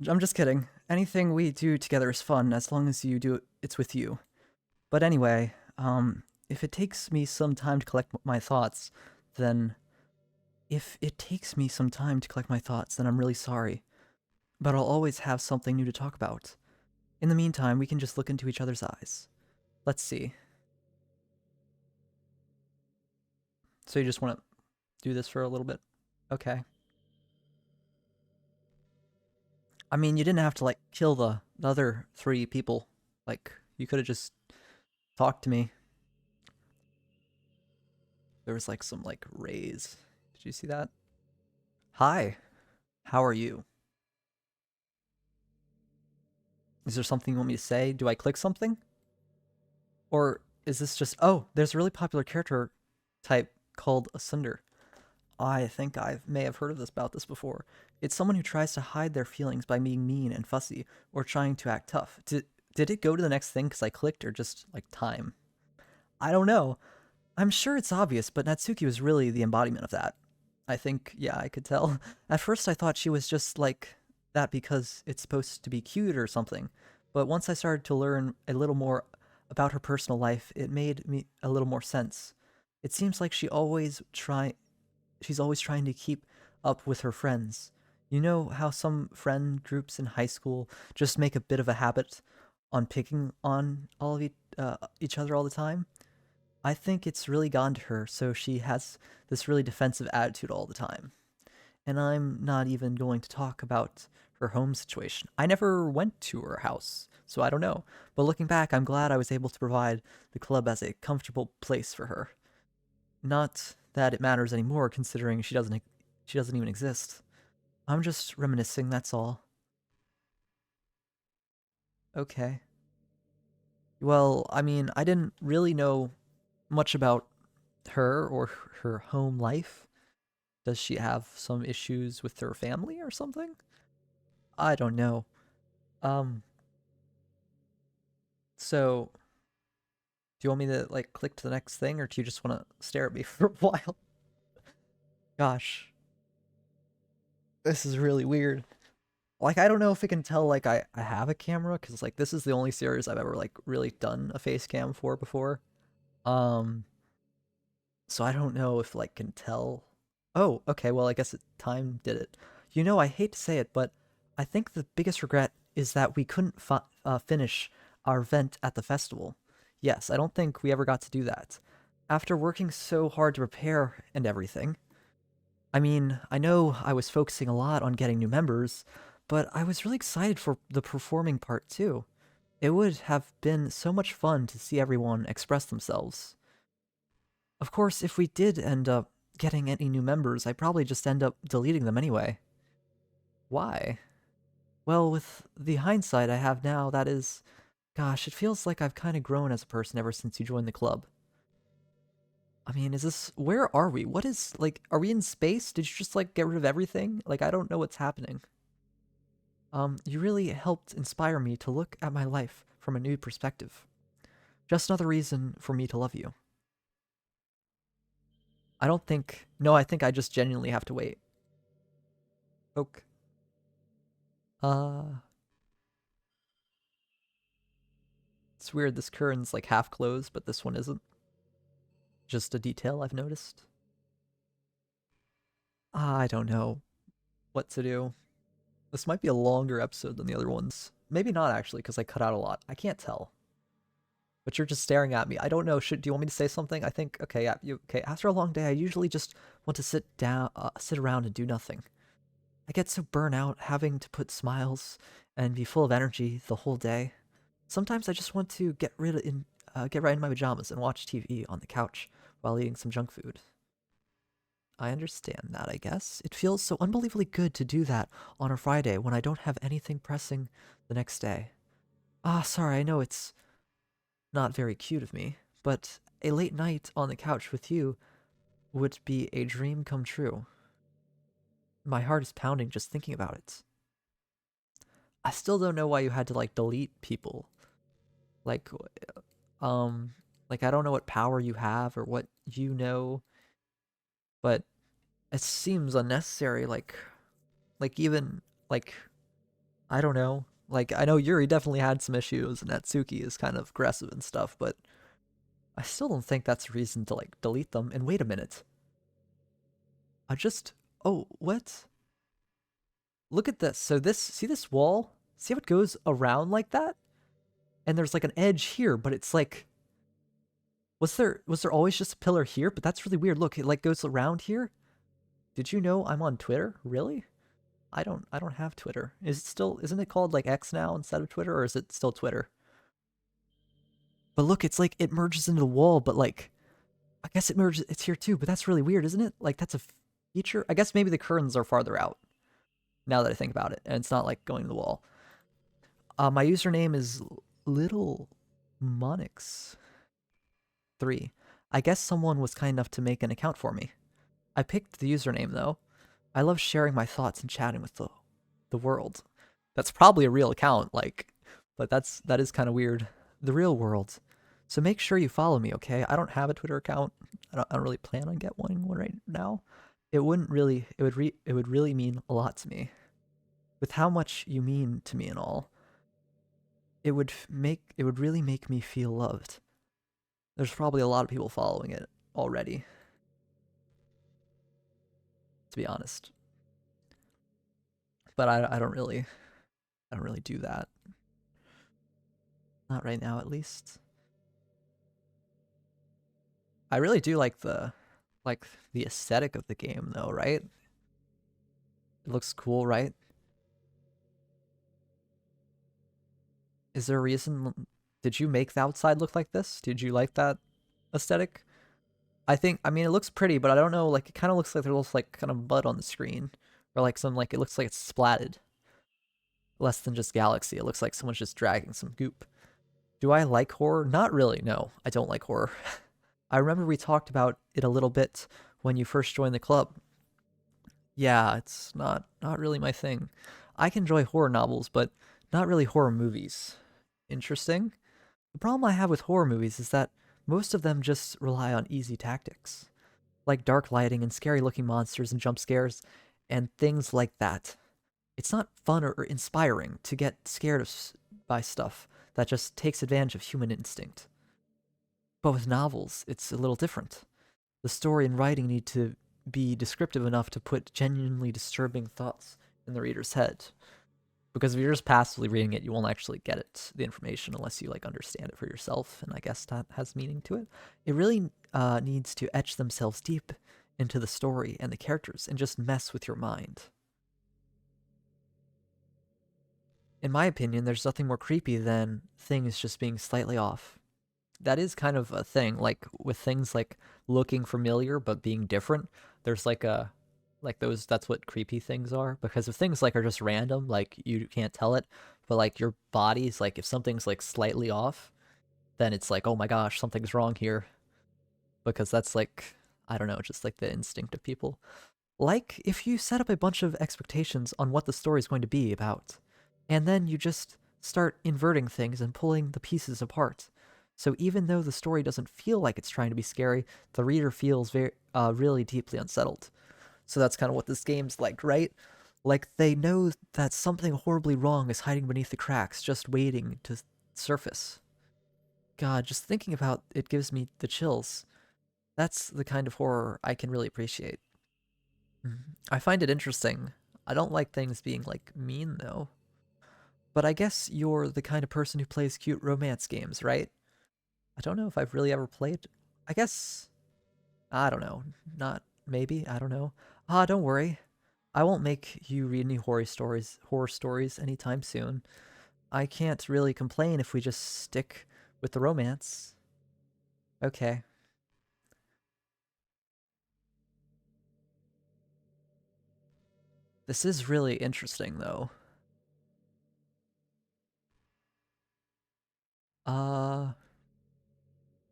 I'm just kidding. Anything we do together is fun, as long as you do it's with you. But anyway, if it takes me some time to collect my thoughts, then— if it takes me some time to collect my thoughts, then I'm really sorry. But I'll always have something new to talk about. In the meantime, we can just look into each other's eyes. Let's see. So you just want to do this for a little bit? Okay. I mean, you didn't have to, like, kill the other 3 people. Like, you could have just talked to me. There was, like, some, like, rays. Did you see that? Hi. How are you? Is there something you want me to say? Do I click something? Or is this just— oh, there's a really popular character type called Asunder. I think I may have heard of about this before. It's someone who tries to hide their feelings by being mean and fussy, or trying to act tough. Did it go to the next thing because I clicked, or just, like, time? I don't know. I'm sure it's obvious, but Natsuki was really the embodiment of that. I think, yeah, I could tell. At first I thought she was just like that because it's supposed to be cute or something. But once I started to learn a little more about her personal life, it made me a little more sense. It seems like she's always trying to keep up with her friends. You know how some friend groups in high school just make a bit of a habit on picking on all of each other all the time? I think it's really gone to her, so she has this really defensive attitude all the time. And I'm not even going to talk about her home situation. I never went to her house, so I don't know. But looking back, I'm glad I was able to provide the club as a comfortable place for her. Not that it matters anymore, considering she doesn't even exist. I'm just reminiscing, that's all. Okay. Well, I mean, I didn't really know much about her or her home life. Does she have some issues with her family or something? I don't know. Um, so do you want me to, like, click to the next thing, or do you just want to stare at me for a while? Gosh, this is really weird. Like, I don't know if it can tell, like, I have a camera, because, like, this is the only series I've ever, like, really done a face cam for before. Um, so I don't know if, like, can tell. Oh, okay, well, I guess time did it. You know, I hate to say it, but I think the biggest regret is that we couldn't finish our event at the festival. Yes, I don't think we ever got to do that. After working so hard to prepare and everything. I mean, I know I was focusing a lot on getting new members, but I was really excited for the performing part too. It would have been so much fun to see everyone express themselves. Of course, if we did end up getting any new members, I'd probably just end up deleting them anyway. Why? Well, with the hindsight I have now, that is— gosh, it feels like I've kind of grown as a person ever since you joined the club. I mean, is this— where are we? What is, like, are we in space? Did you just, like, get rid of everything? Like, I don't know what's happening. You really helped inspire me to look at my life from a new perspective. Just another reason for me to love you. I don't think— no, I think I just genuinely have to wait. Okay. Uh, It's weird, this curtain's like half closed, but this one isn't. Just a detail I've noticed. I don't know what to do. This might be a longer episode than the other ones. Maybe not actually, because I cut out a lot. I can't tell. But you're just staring at me. I don't know. Do you want me to say something? I think okay. Yeah. Okay. After a long day, I usually just want to sit around and do nothing. I get so burnt out having to put smiles and be full of energy the whole day. Sometimes I just want to get right in my pajamas and watch TV on the couch while eating some junk food. I understand that, I guess. It feels so unbelievably good to do that on a Friday when I don't have anything pressing the next day. Sorry, I know it's not very cute of me, but a late night on the couch with you would be a dream come true. My heart is pounding just thinking about it. I still don't know why you had to like delete people. Like, like I don't know what power you have or what you know, but it seems unnecessary. Like even like I don't know. Like I know Yuri definitely had some issues, and Natsuki is kind of aggressive and stuff, but I still don't think that's a reason to like delete them. And wait a minute, oh what? Look at this. So see this wall? See how it goes around like that? And there's like an edge here, but it's like was there always just a pillar here? But that's really weird. Look, it like goes around here. Did you know I'm on Twitter? Really? I don't have Twitter. Isn't it called like X now instead of Twitter, or is it still Twitter? But look, it's like it merges into the wall, but like I guess it's here too, but that's really weird, isn't it? Like that's a feature. I guess maybe the curtains are farther out now that I think about it, and it's not like going to the wall. My username is Little Monix3. I guess someone was kind enough to make an account for me. I picked the username though. I love sharing my thoughts and chatting with the world. That's probably a real account, like, but that is kind of weird. The real world. So make sure you follow me, okay? I don't have a Twitter account. I don't really plan on getting one right now. It would really mean a lot to me. With how much you mean to me and all, it would really make me feel loved. There's probably a lot of people following it already, to be honest. But I don't really do that. Not right now, at least. I really do like the aesthetic of the game though, right? It looks cool, right? Is there a reason? Did you make the outside look like this? Did you like that aesthetic? I mean, it looks pretty, but I don't know, like, it kind of looks like there's like kind of mud on the screen. Or like it looks like it's splatted. Less than just galaxy. It looks like someone's just dragging some goop. Do I like horror? Not really, no. I don't like horror. I remember we talked about it a little bit when you first joined the club. Yeah, it's not really my thing. I can enjoy horror novels, but not really horror movies. Interesting. The problem I have with horror movies is that most of them just rely on easy tactics, like dark lighting and scary looking monsters and jump scares and things like that. It's not fun or inspiring to get scared by stuff that just takes advantage of human instinct. But with novels, it's a little different. The story and writing need to be descriptive enough to put genuinely disturbing thoughts in the reader's head. Because if you're just passively reading it, you won't actually get the information unless you like understand it for yourself, and I guess that has meaning to it. It really needs to etch themselves deep into the story and the characters and just mess with your mind. In my opinion, there's nothing more creepy than things just being slightly off. That is kind of a thing, like with things like looking familiar but being different. There's that's what creepy things are, because if things like are just random, like you can't tell it, but like your body's like, if something's like slightly off, then it's like, oh my gosh, something's wrong here, because that's like, I don't know, just like the instinct of people. Like if you set up a bunch of expectations on what the story is going to be about, and then you just start inverting things and pulling the pieces apart. So even though the story doesn't feel like it's trying to be scary, the reader feels really deeply unsettled. So that's kind of what this game's like, right? Like they know that something horribly wrong is hiding beneath the cracks, just waiting to surface. God, just thinking about it gives me the chills. That's the kind of horror I can really appreciate. I find it interesting. I don't like things being like mean though. But I guess you're the kind of person who plays cute romance games, right? I don't know if I've really ever played. I guess I don't know. Not maybe, I don't know. Don't worry. I won't make you read any horror stories anytime soon. I can't really complain if we just stick with the romance. Okay. This is really interesting though. Uh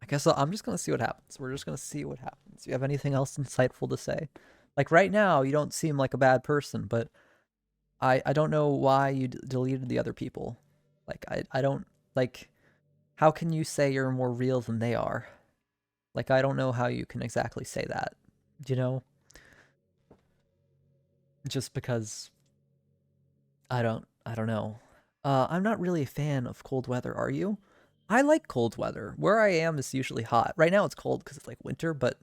I guess I'm just gonna see what happens. We're just gonna see what happens. Do you have anything else insightful to say? Like right now, you don't seem like a bad person, but I don't know why you deleted the other people. Like I don't like. How can you say you're more real than they are? Like I don't know how you can exactly say that. You know, just because I don't know. I'm not really a fan of cold weather. Are you? I like cold weather. Where I am is usually hot. Right now it's cold because it's like winter, but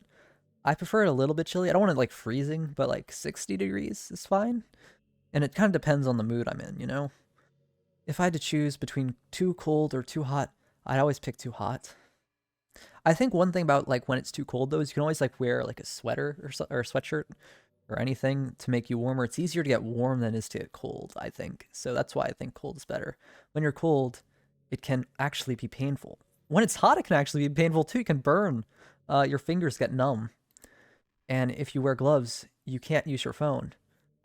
I prefer it a little bit chilly. I don't want it like freezing, but like 60 degrees is fine. And it kind of depends on the mood I'm in, you know? If I had to choose between too cold or too hot, I'd always pick too hot. I think one thing about like when it's too cold though is you can always like wear like a sweater or a sweatshirt or anything to make you warmer. It's easier to get warm than it is to get cold, I think. So that's why I think cold is better. When you're cold, it can actually be painful. When it's hot, it can actually be painful too. You can burn. Your fingers get numb. And if you wear gloves, you can't use your phone.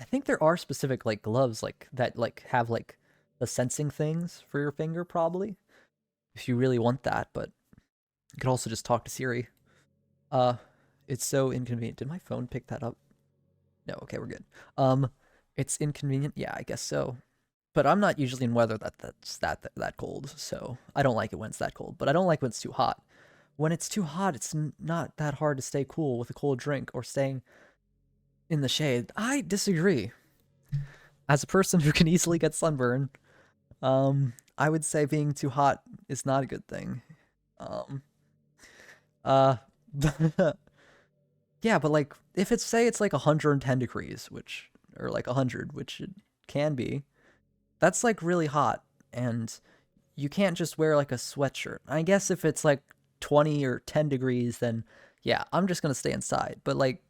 I think there are specific like gloves like that like have like the sensing things for your finger probably if you really want that, but you could also just talk to Siri. Uh it's so inconvenient. Did my phone pick that up? No, okay, we're good. Um it's inconvenient. Yeah, I guess so. But I'm not usually in weather that's that cold, so I don't like it when it's that cold, but I don't like when it's too hot. When it's too hot, it's not that hard to stay cool with a cold drink or staying in the shade. I disagree. As a person who can easily get sunburn, I would say being too hot is not a good thing. Um, uh, yeah, but like if it's say it's like 110 degrees, which or like 100, which it can be, that's like really hot, and you can't just wear like a sweatshirt. I guess if it's like 20 or 10 degrees, then yeah, I'm just gonna stay inside. But like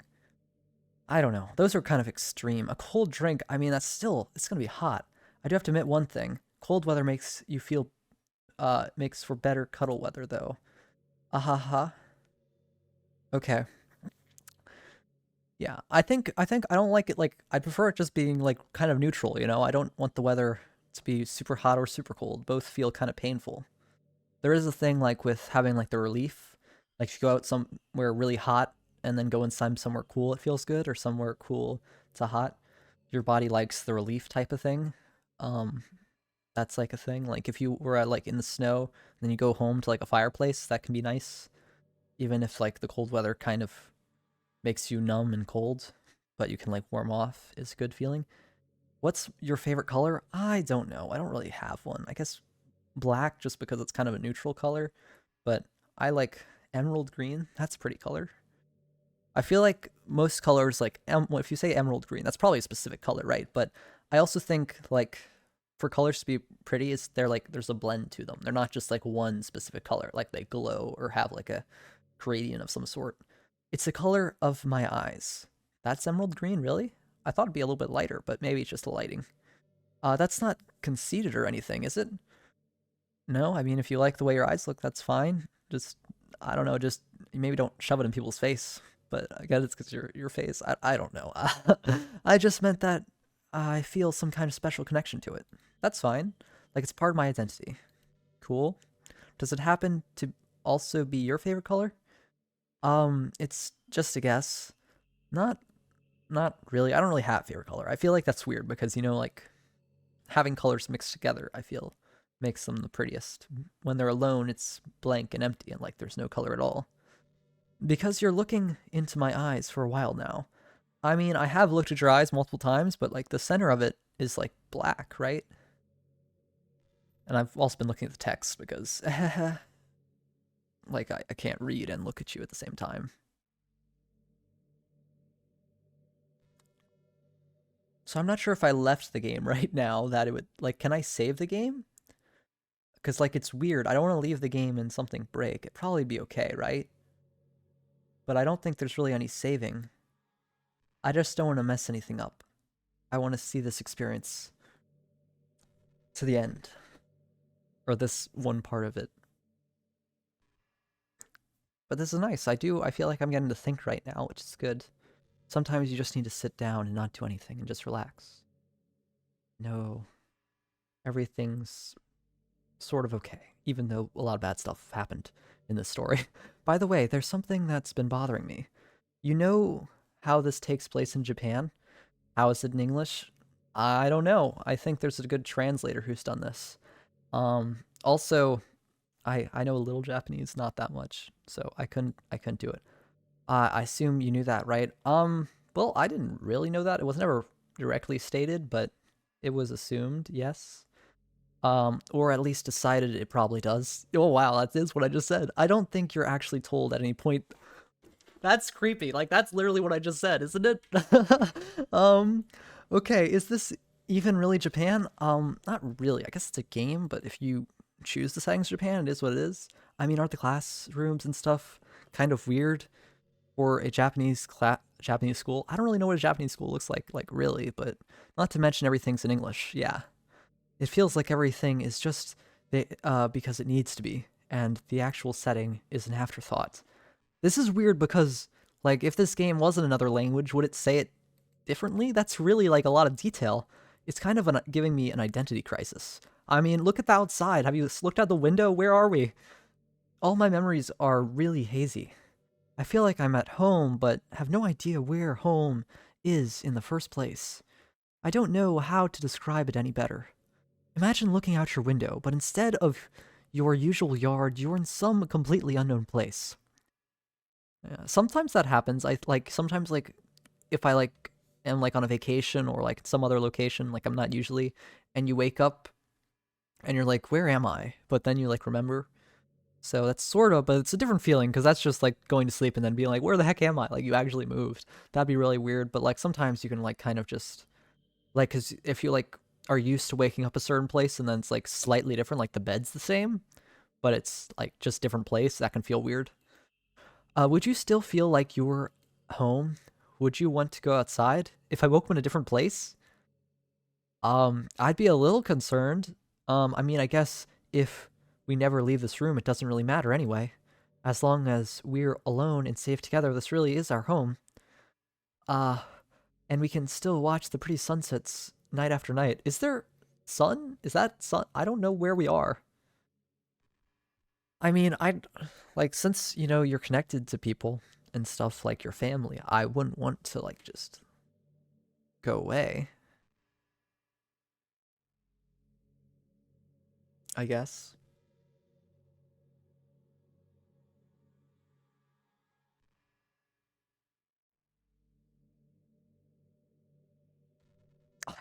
I don't know. Those are kind of extreme. A cold drink, I mean, that's still, it's going to be hot. I do have to admit one thing. Cold weather makes you feel, makes for better cuddle weather, though. Ahaha. Okay. Yeah. I think I don't like it, like, I prefer it just being, like, kind of neutral, you know? I don't want the weather to be super hot or super cold. Both feel kind of painful. There is a thing, like, with having, like, the relief. Like, if you go out somewhere really hot and then go inside somewhere cool, it feels good, or somewhere cool to hot. Your body likes the relief type of thing. Um, that's like a thing. Like if you were at, like in the snow, and then you go home to like a fireplace, that can be nice. Even if like the cold weather kind of makes you numb and cold, but you can like warm off is a good feeling. What's your favorite color? I don't know. I don't really have one. I guess black just because it's kind of a neutral color, but I like emerald green. That's a pretty color. I feel like most colors, like well, if you say emerald green, that's probably a specific color, right? But I also think like for colors to be pretty, is they're like there's a blend to them. They're not just like one specific color, like they glow or have like a gradient of some sort. It's the color of my eyes. That's emerald green, really? I thought it'd be a little bit lighter, but maybe it's just the lighting. That's not conceited or anything, is it? No, I mean if you like the way your eyes look, that's fine. Just I don't know, just maybe don't shove it in people's face. But I guess it's because your face. I don't know. I just meant that I feel some kind of special connection to it. That's fine. Like it's part of my identity. Cool. Does it happen to also be your favorite color? It's just a guess. Not not really. I don't really have a favorite color. I feel like that's weird because you know like having colors mixed together, I feel makes them the prettiest. When they're alone, it's blank and empty and like there's no color at all. Because you're looking into my eyes for a while now. I mean, I have looked at your eyes multiple times, but like the center of it is like black, right? And I've also been looking at the text because like I can't read and look at you at the same time. So I'm not sure if I left the game right now that it would, like, can I save the game? Because, like, it's weird. I don't want to leave the game and something break. It'd probably be okay, right? But I don't think there's really any saving. I just don't want to mess anything up. I want to see this experience to the end. Or this one part of it. But this is nice. I feel like I'm getting to think right now, which is good. Sometimes you just need to sit down and not do anything and just relax. No. Everything's sort of okay, even though a lot of bad stuff happened in this story. By the way, there's something that's been bothering me. You know how this takes place in Japan? How is it in English? I don't know. I think there's a good translator who's done this. Also, I know a little Japanese, not that much, so I couldn't do it. I assume you knew that, right? Well, I didn't really know that. It was never directly stated, but it was assumed, yes. Or at least decided it probably does. Oh wow, that is what I just said. I don't think you're actually told at any point. That's creepy. Like, that's literally what I just said, isn't it? Okay, is this even really Japan? Not really. I guess it's a game, but if you choose the settings Japan, it is what it is. I mean, aren't the classrooms and stuff kind of weird for a Japanese school? I don't really know what a Japanese school looks like really, but not to mention everything's in English. Yeah. It feels like everything is just because it needs to be, and the actual setting is an afterthought. This is weird because, like, if this game wasn't another language, would it say it differently? That's really, like, a lot of detail. It's kind of giving me an identity crisis. I mean, look at the outside. Have you looked out the window? Where are we? All my memories are really hazy. I feel like I'm at home, but have no idea where home is in the first place. I don't know how to describe it any better. Imagine looking out your window, but instead of your usual yard, you're in some completely unknown place. Yeah, sometimes that happens. Sometimes if I am on a vacation or like some other location, like I'm not usually, and you wake up and you're like, where am I? But then you like remember. So that's sort of, but it's a different feeling because that's just like going to sleep and then being like, where the heck am I? Like you actually moved. That'd be really weird. But like sometimes you can like kind of just like, cause if you like are used to waking up a certain place and then it's like slightly different, like the bed's the same, but it's like just different place, that can feel weird. Would you still feel like you were home? Would you want to go outside if I woke up in a different place? I'd be a little concerned. I mean, I guess if we never leave this room, it doesn't really matter anyway. As long as we're alone and safe together, this really is our home. And we can still watch the pretty sunsets night after night. Is there sun? Is that sun? I don't know where we are. I mean, since, you know, you're connected to people and stuff like your family, I wouldn't want to, like, just go away, I guess.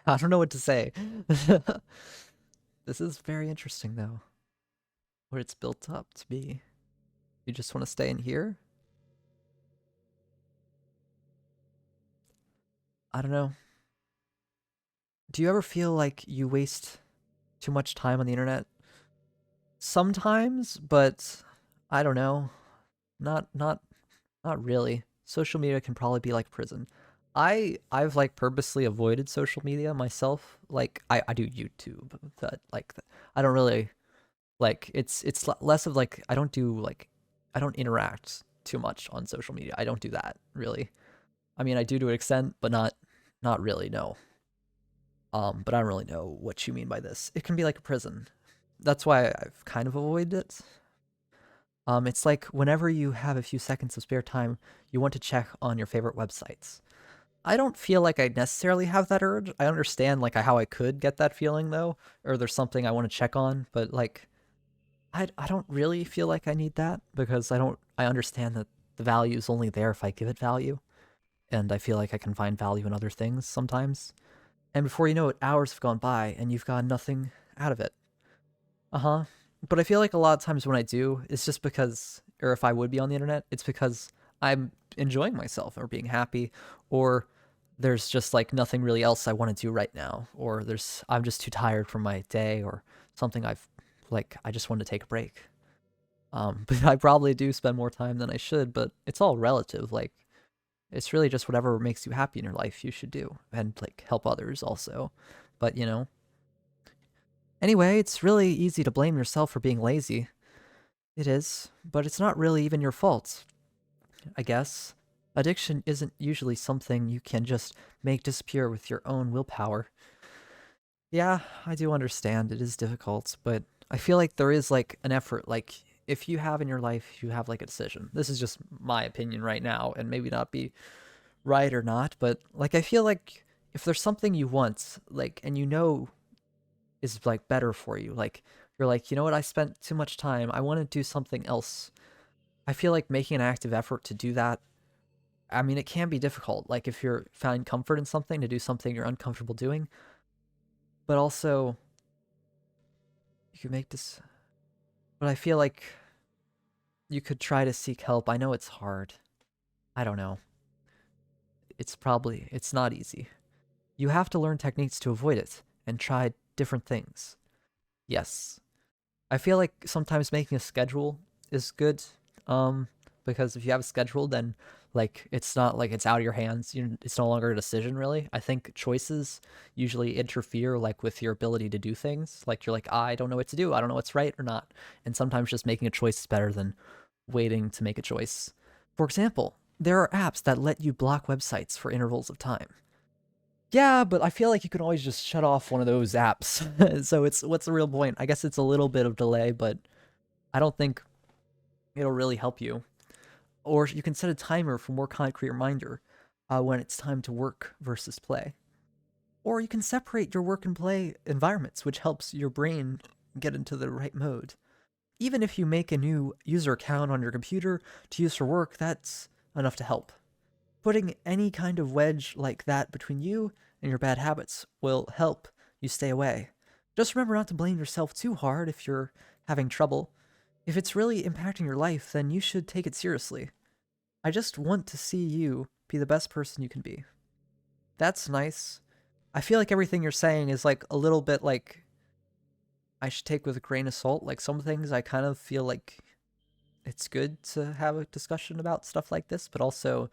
I don't know what to say. This is very interesting, though, what it's built up to be. You just want to stay in here? I don't know. Do you ever feel like you waste too much time on the internet? Sometimes, but I don't know. Not not not really. Social media can probably be like prison. I've like purposely avoided social media myself. Like I do YouTube, but like I don't really like it's less of like I don't interact too much on social media. I don't do that really. I mean, I do to an extent, but not really, no. But I don't really know what you mean by this. It can be like a prison. That's why I've kind of avoided it. It's like whenever you have a few seconds of spare time, you want to check on your favorite websites. I don't feel like I necessarily have that urge. I understand like how I could get that feeling though, or there's something I want to check on, but like I don't really feel like I need that because I understand that the value is only there if I give it value, and I feel like I can find value in other things sometimes. And before you know it, hours have gone by and you've gotten nothing out of it. Uh-huh. But I feel like a lot of times when I do, it's just because or if I would be on the internet, it's because I'm enjoying myself or being happy, or there's just like nothing really else I want to do right now, or I'm just too tired from my day or something. I just want to take a break. But I probably do spend more time than I should, but it's all relative. Like, it's really just whatever makes you happy in your life you should do, and like help others also. But anyway, it's really easy to blame yourself for being lazy. It is, but it's not really even your fault, I guess. Addiction isn't usually something you can just make disappear with your own willpower. Yeah, I do understand it is difficult, but I feel like there is like an effort. Like, if you have in your life, you have like a decision. This is just my opinion right now, and maybe not be right or not, but like I feel like if there's something you want, like, and is like better for you, like you're like, you know what, I spent too much time, I want to do something else. I feel like making an active effort to do that, I mean, it can be difficult, like if you're finding comfort in something, to do something you're uncomfortable doing, but also you can make this, but I feel like you could try to seek help. I know it's hard. I don't know. It's not easy. You have to learn techniques to avoid it and try different things. Yes. I feel like sometimes making a schedule is good. Um, because if you have a schedule, then like it's not like it's out of your hands. It's no longer a decision, really. I think choices usually interfere like with your ability to do things. Like you're like, I don't know what to do. I don't know what's right or not. And sometimes just making a choice is better than waiting to make a choice. For example, there are apps that let you block websites for intervals of time. Yeah, but I feel like you can always just shut off one of those apps. So what's the real point? I guess it's a little bit of delay, but I don't think it'll really help you. Or you can set a timer for more concrete reminder when it's time to work versus play. Or you can separate your work and play environments, which helps your brain get into the right mode. Even if you make a new user account on your computer to use for work, that's enough to help. Putting any kind of wedge like that between you and your bad habits will help you stay away. Just remember not to blame yourself too hard if you're having trouble. If it's really impacting your life, then you should take it seriously. I just want to see you be the best person you can be. That's nice. I feel like everything you're saying is like a little bit like I should take with a grain of salt. Like some things I kind of feel like it's good to have a discussion about stuff like this, but also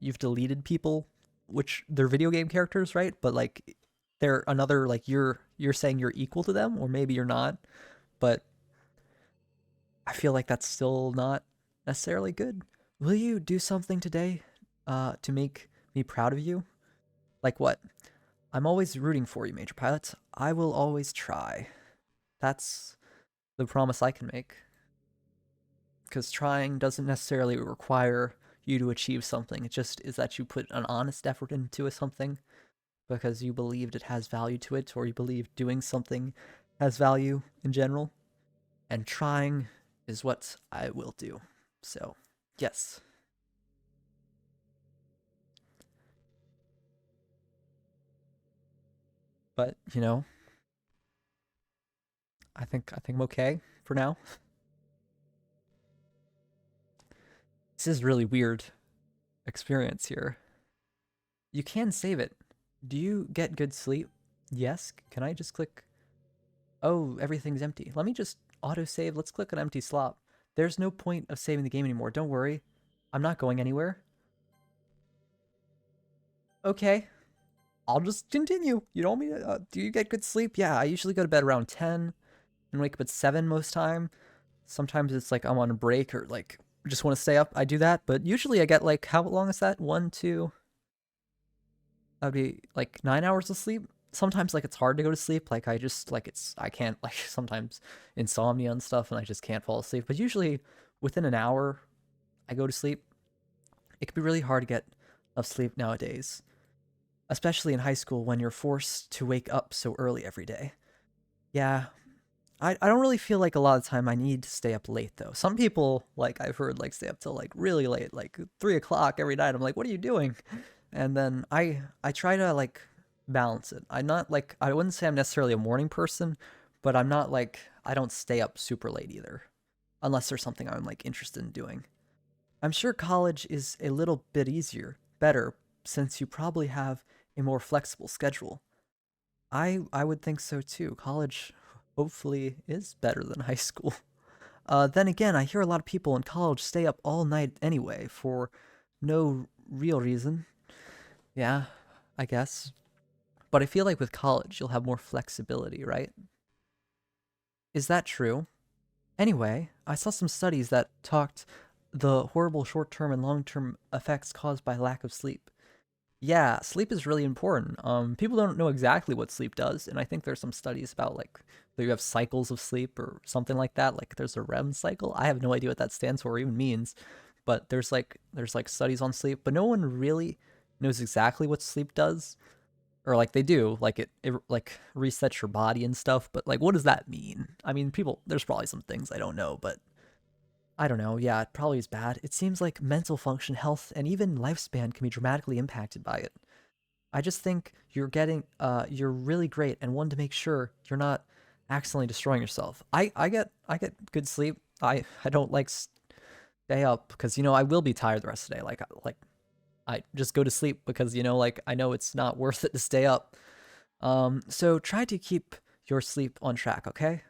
you've deleted people, which they're video game characters, right? But like they're another, like you're saying you're equal to them, or maybe you're not, but I feel like that's still not necessarily good. Will you do something today to make me proud of you? Like what? I'm always rooting for you, Major Pilot. I will always try. That's the promise I can make. Because trying doesn't necessarily require you to achieve something. It just is that you put an honest effort into something because you believed it has value to it, or you believe doing something has value in general. And trying is what I will do. So, yes. But, I think I'm okay for now. This is really weird experience here. You can save it. Do you get good sleep? Yes. Can I just click? Oh, everything's empty. Let me just autosave. Let's click on empty slot. There's no point of saving the game anymore. Don't worry. I'm not going anywhere. Okay. I'll just continue. You don't want me to, do you get good sleep? Yeah, I usually go to bed around 10 and wake up at 7 most time. Sometimes it's like I'm on a break or like just want to stay up. I do that, but usually I get like, how long is that? 1, 2, that'd be like 9 hours of sleep. Sometimes like it's hard to go to sleep. Like I just like I can't like sometimes insomnia and stuff and I just can't fall asleep. But usually within an hour I go to sleep. It can be really hard to get enough sleep nowadays, especially in high school when you're forced to wake up so early every day. Yeah, I don't really feel like a lot of time I need to stay up late though. Some people, like I've heard, like stay up till like really late, like 3 o'clock every night. I'm like, what are you doing? And then I try to like balance it. I'm not like, I wouldn't say I'm necessarily a morning person, but I'm not like, I don't stay up super late either. unless there's something I'm like interested in doing. I'm sure college is a little bit easier, better, since you probably have a more flexible schedule. I would think so too. College hopefully is better than high school. Then again, I hear a lot of people in college stay up all night anyway for no real reason. Yeah, I guess. But I feel like with college, you'll have more flexibility, right? Is that true? Anyway, I saw some studies that talked the horrible short-term and long-term effects caused by lack of sleep. Yeah, sleep is really important. People don't know exactly what sleep does, and I think there's some studies about like that you have cycles of sleep or something like that. Like there's a REM cycle. I have no idea what that stands for or even means, but there's like studies on sleep, but no one really knows exactly what sleep does. Or like they do, like it like resets your body and stuff, but like what does that mean? I mean, people there's probably some things I don't know, but I don't know. Yeah, it probably is bad. It seems like mental function, health, and even lifespan can be dramatically impacted by it. I just think you're really great and one to make sure you're not accidentally destroying yourself. I get good sleep. I don't like stay up because I will be tired the rest of the day. Like I just go to sleep because like I know it's not worth it to stay up. So try to keep your sleep on track, okay?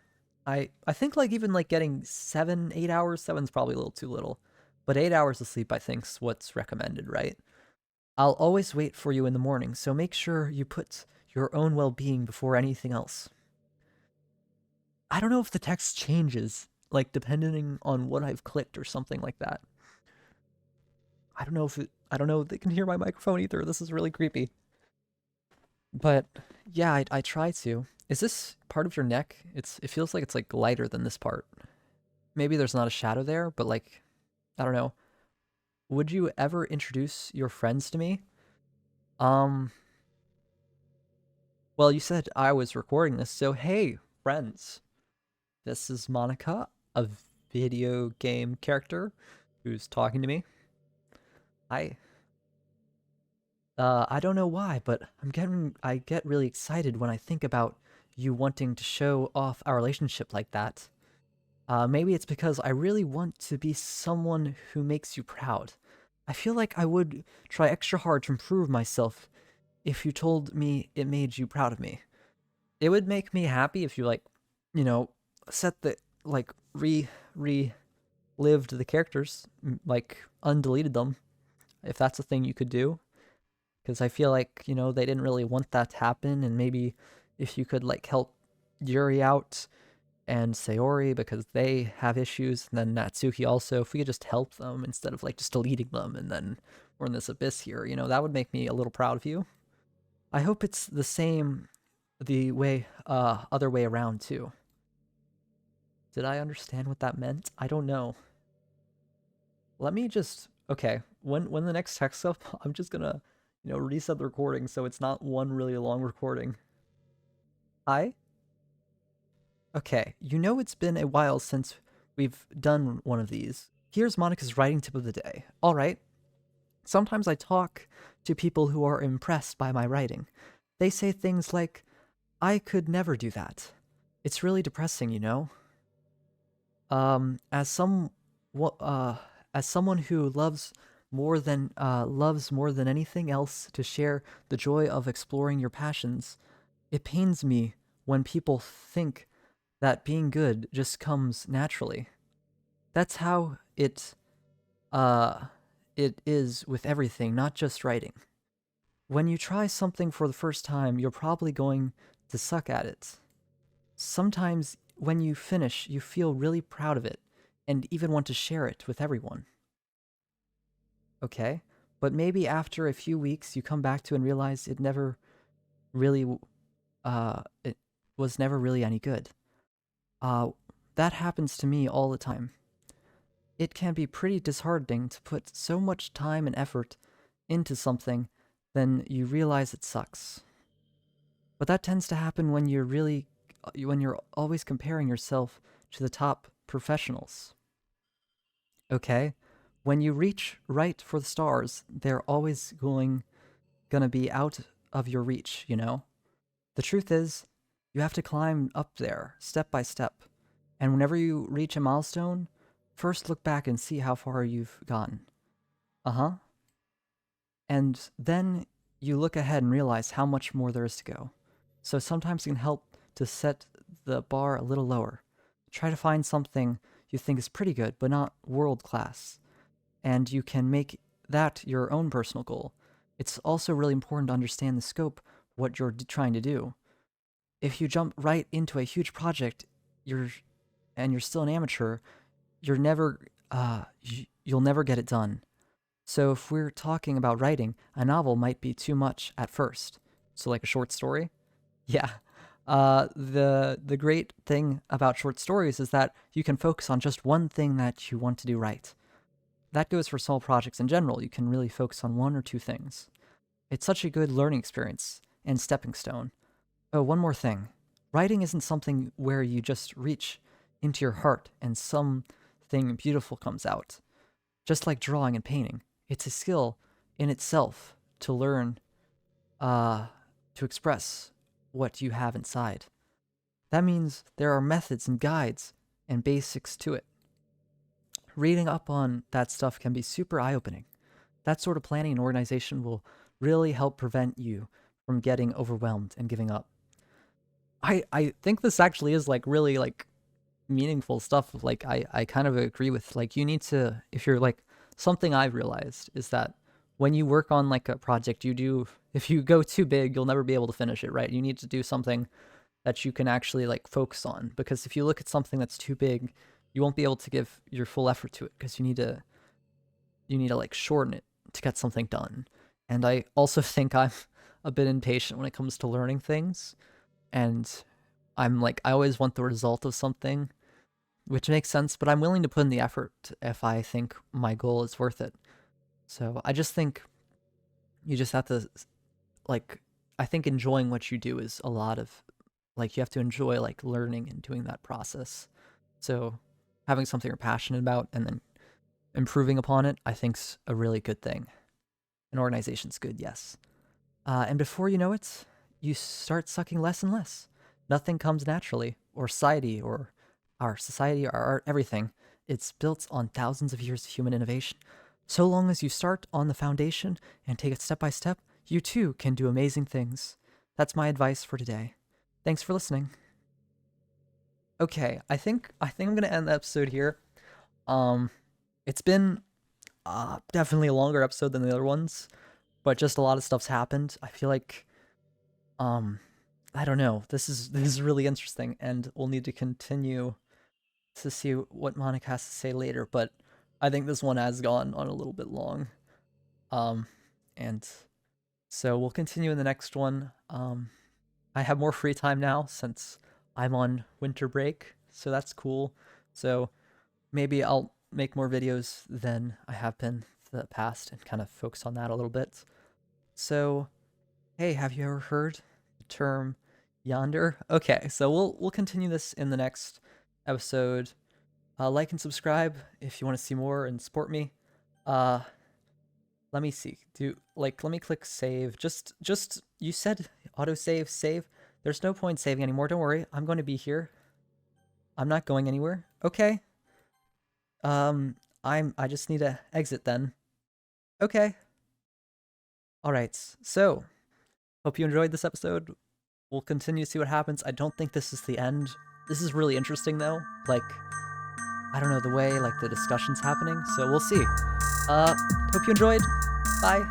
I think like even like getting 7, 8 hours, seven's probably a little too little, but 8 hours of sleep I think's what's recommended, right? I'll always wait for you in the morning, so make sure you put your own well-being before anything else. I don't know if the text changes, like depending on what I've clicked or something like that. I don't know if they can hear my microphone either. This is really creepy. But yeah, I try to. Is this part of your neck? It feels like it's like lighter than this part. Maybe there's not a shadow there, but like I don't know. Would you ever introduce your friends to me? Um, well, you said I was recording this, so hey, friends. This is Monica, a video game character who's talking to me. I I don't know why, but I get really excited when I think about you wanting to show off our relationship like that. Maybe it's because I really want to be someone who makes you proud. I feel like I would try extra hard to improve myself if you told me it made you proud of me. It would make me happy if you like, you know, set the like relived the characters, like undeleted them, if that's a thing you could do. Because I feel like they didn't really want that to happen, and maybe if you could like help Yuri out and Sayori because they have issues, and then Natsuki also, if we could just help them instead of like just deleting them and then we're in this abyss here, that would make me a little proud of you. I hope it's the same the way other way around too. Did I understand what that meant? I don't know. Let me just okay, when the next text up, I'm just gonna, reset the recording so it's not one really long recording. Hi? Okay, it's been a while since we've done one of these. Here's Monica's writing tip of the day. All right. Sometimes I talk to people who are impressed by my writing. They say things like, I could never do that. It's really depressing, you know? Um, as some, as someone who loves more than anything else to share the joy of exploring your passions, it pains me when people think that being good just comes naturally. That's how it is with everything, not just writing. When you try something for the first time, you're probably going to suck at it. Sometimes when you finish, you feel really proud of it and even want to share it with everyone. Okay? But maybe after a few weeks, you come back to and realize really, it was never really any good. Uh, that happens to me all the time. It can be pretty disheartening to put so much time and effort into something, then you realize it sucks. But that tends to happen when you're always comparing yourself to the top professionals. Okay? When you reach right for the stars, they're always gonna be out of your reach, you know? The truth is, you have to climb up there, step by step. And whenever you reach a milestone, first look back and see how far you've gotten. Uh-huh. And then you look ahead and realize how much more there is to go. So sometimes it can help to set the bar a little lower. Try to find something you think is pretty good, but not world class. And you can make that your own personal goal. It's also really important to understand the scope, what you're trying to do. If you jump right into a huge project, you're still an amateur, you're never you'll never get it done. So if we're talking about writing, a novel might be too much at first. So like a short story? Yeah. The great thing about short stories is that you can focus on just one thing that you want to do right. That goes for small projects in general. You can really focus on one or two things. It's such a good learning experience and stepping stone. Oh, one more thing. Writing isn't something where you just reach into your heart and something beautiful comes out. Just like drawing and painting, it's a skill in itself to learn to express what you have inside. That means there are methods and guides and basics to it. Reading up on that stuff can be super eye-opening. That sort of planning and organization will really help prevent you from getting overwhelmed and giving up. I think this actually is like really like meaningful stuff. Like I kind of agree with like you need to, if you're like, something I've realized is that when you work on like a project, if you go too big, you'll never be able to finish it, right? You need to do something that you can actually like focus on, because if you look at something that's too big, you won't be able to give your full effort to it, because you need to like shorten it to get something done. And I also think I'm a bit impatient when it comes to learning things, and I'm like, I always want the result of something, which makes sense, but I'm willing to put in the effort if I think my goal is worth it. So I just think you just have to, like, I think enjoying what you do is a lot of, like, you have to enjoy, like, learning and doing that process. So having something you're passionate about and then improving upon it, I think's a really good thing. An organization's good, yes. And before you know it, you start sucking less and less. Nothing comes naturally, or society, or our society, our art, everything. It's built on thousands of years of human innovation. So long as you start on the foundation and take it step by step, you too can do amazing things. That's my advice for today. Thanks for listening. Okay, I think I'm gonna end the episode here. It's been definitely a longer episode than the other ones, but just a lot of stuff's happened. I feel like I don't know. This is really interesting, and we'll need to continue to see what Monica has to say later. But I think this one has gone on a little bit long, and so we'll continue in the next one. I have more free time now since I'm on winter break, so that's cool. So maybe I'll make more videos than I have been the past and kind of focus on that a little bit. So, hey, have you ever heard the term yonder? Okay, so we'll continue this in the next episode. Like and subscribe if you want to see more and support me. Let me see. Let me click save. Just you said autosave, save. There's no point saving anymore. Don't worry. I'm going to be here. I'm not going anywhere. Okay. I just need to exit then. Okay. All right. So, hope you enjoyed this episode. We'll continue to see what happens. I don't think this is the end. This is really interesting though. Like, I don't know, the way like the discussion's happening. So we'll see. Hope you enjoyed. Bye.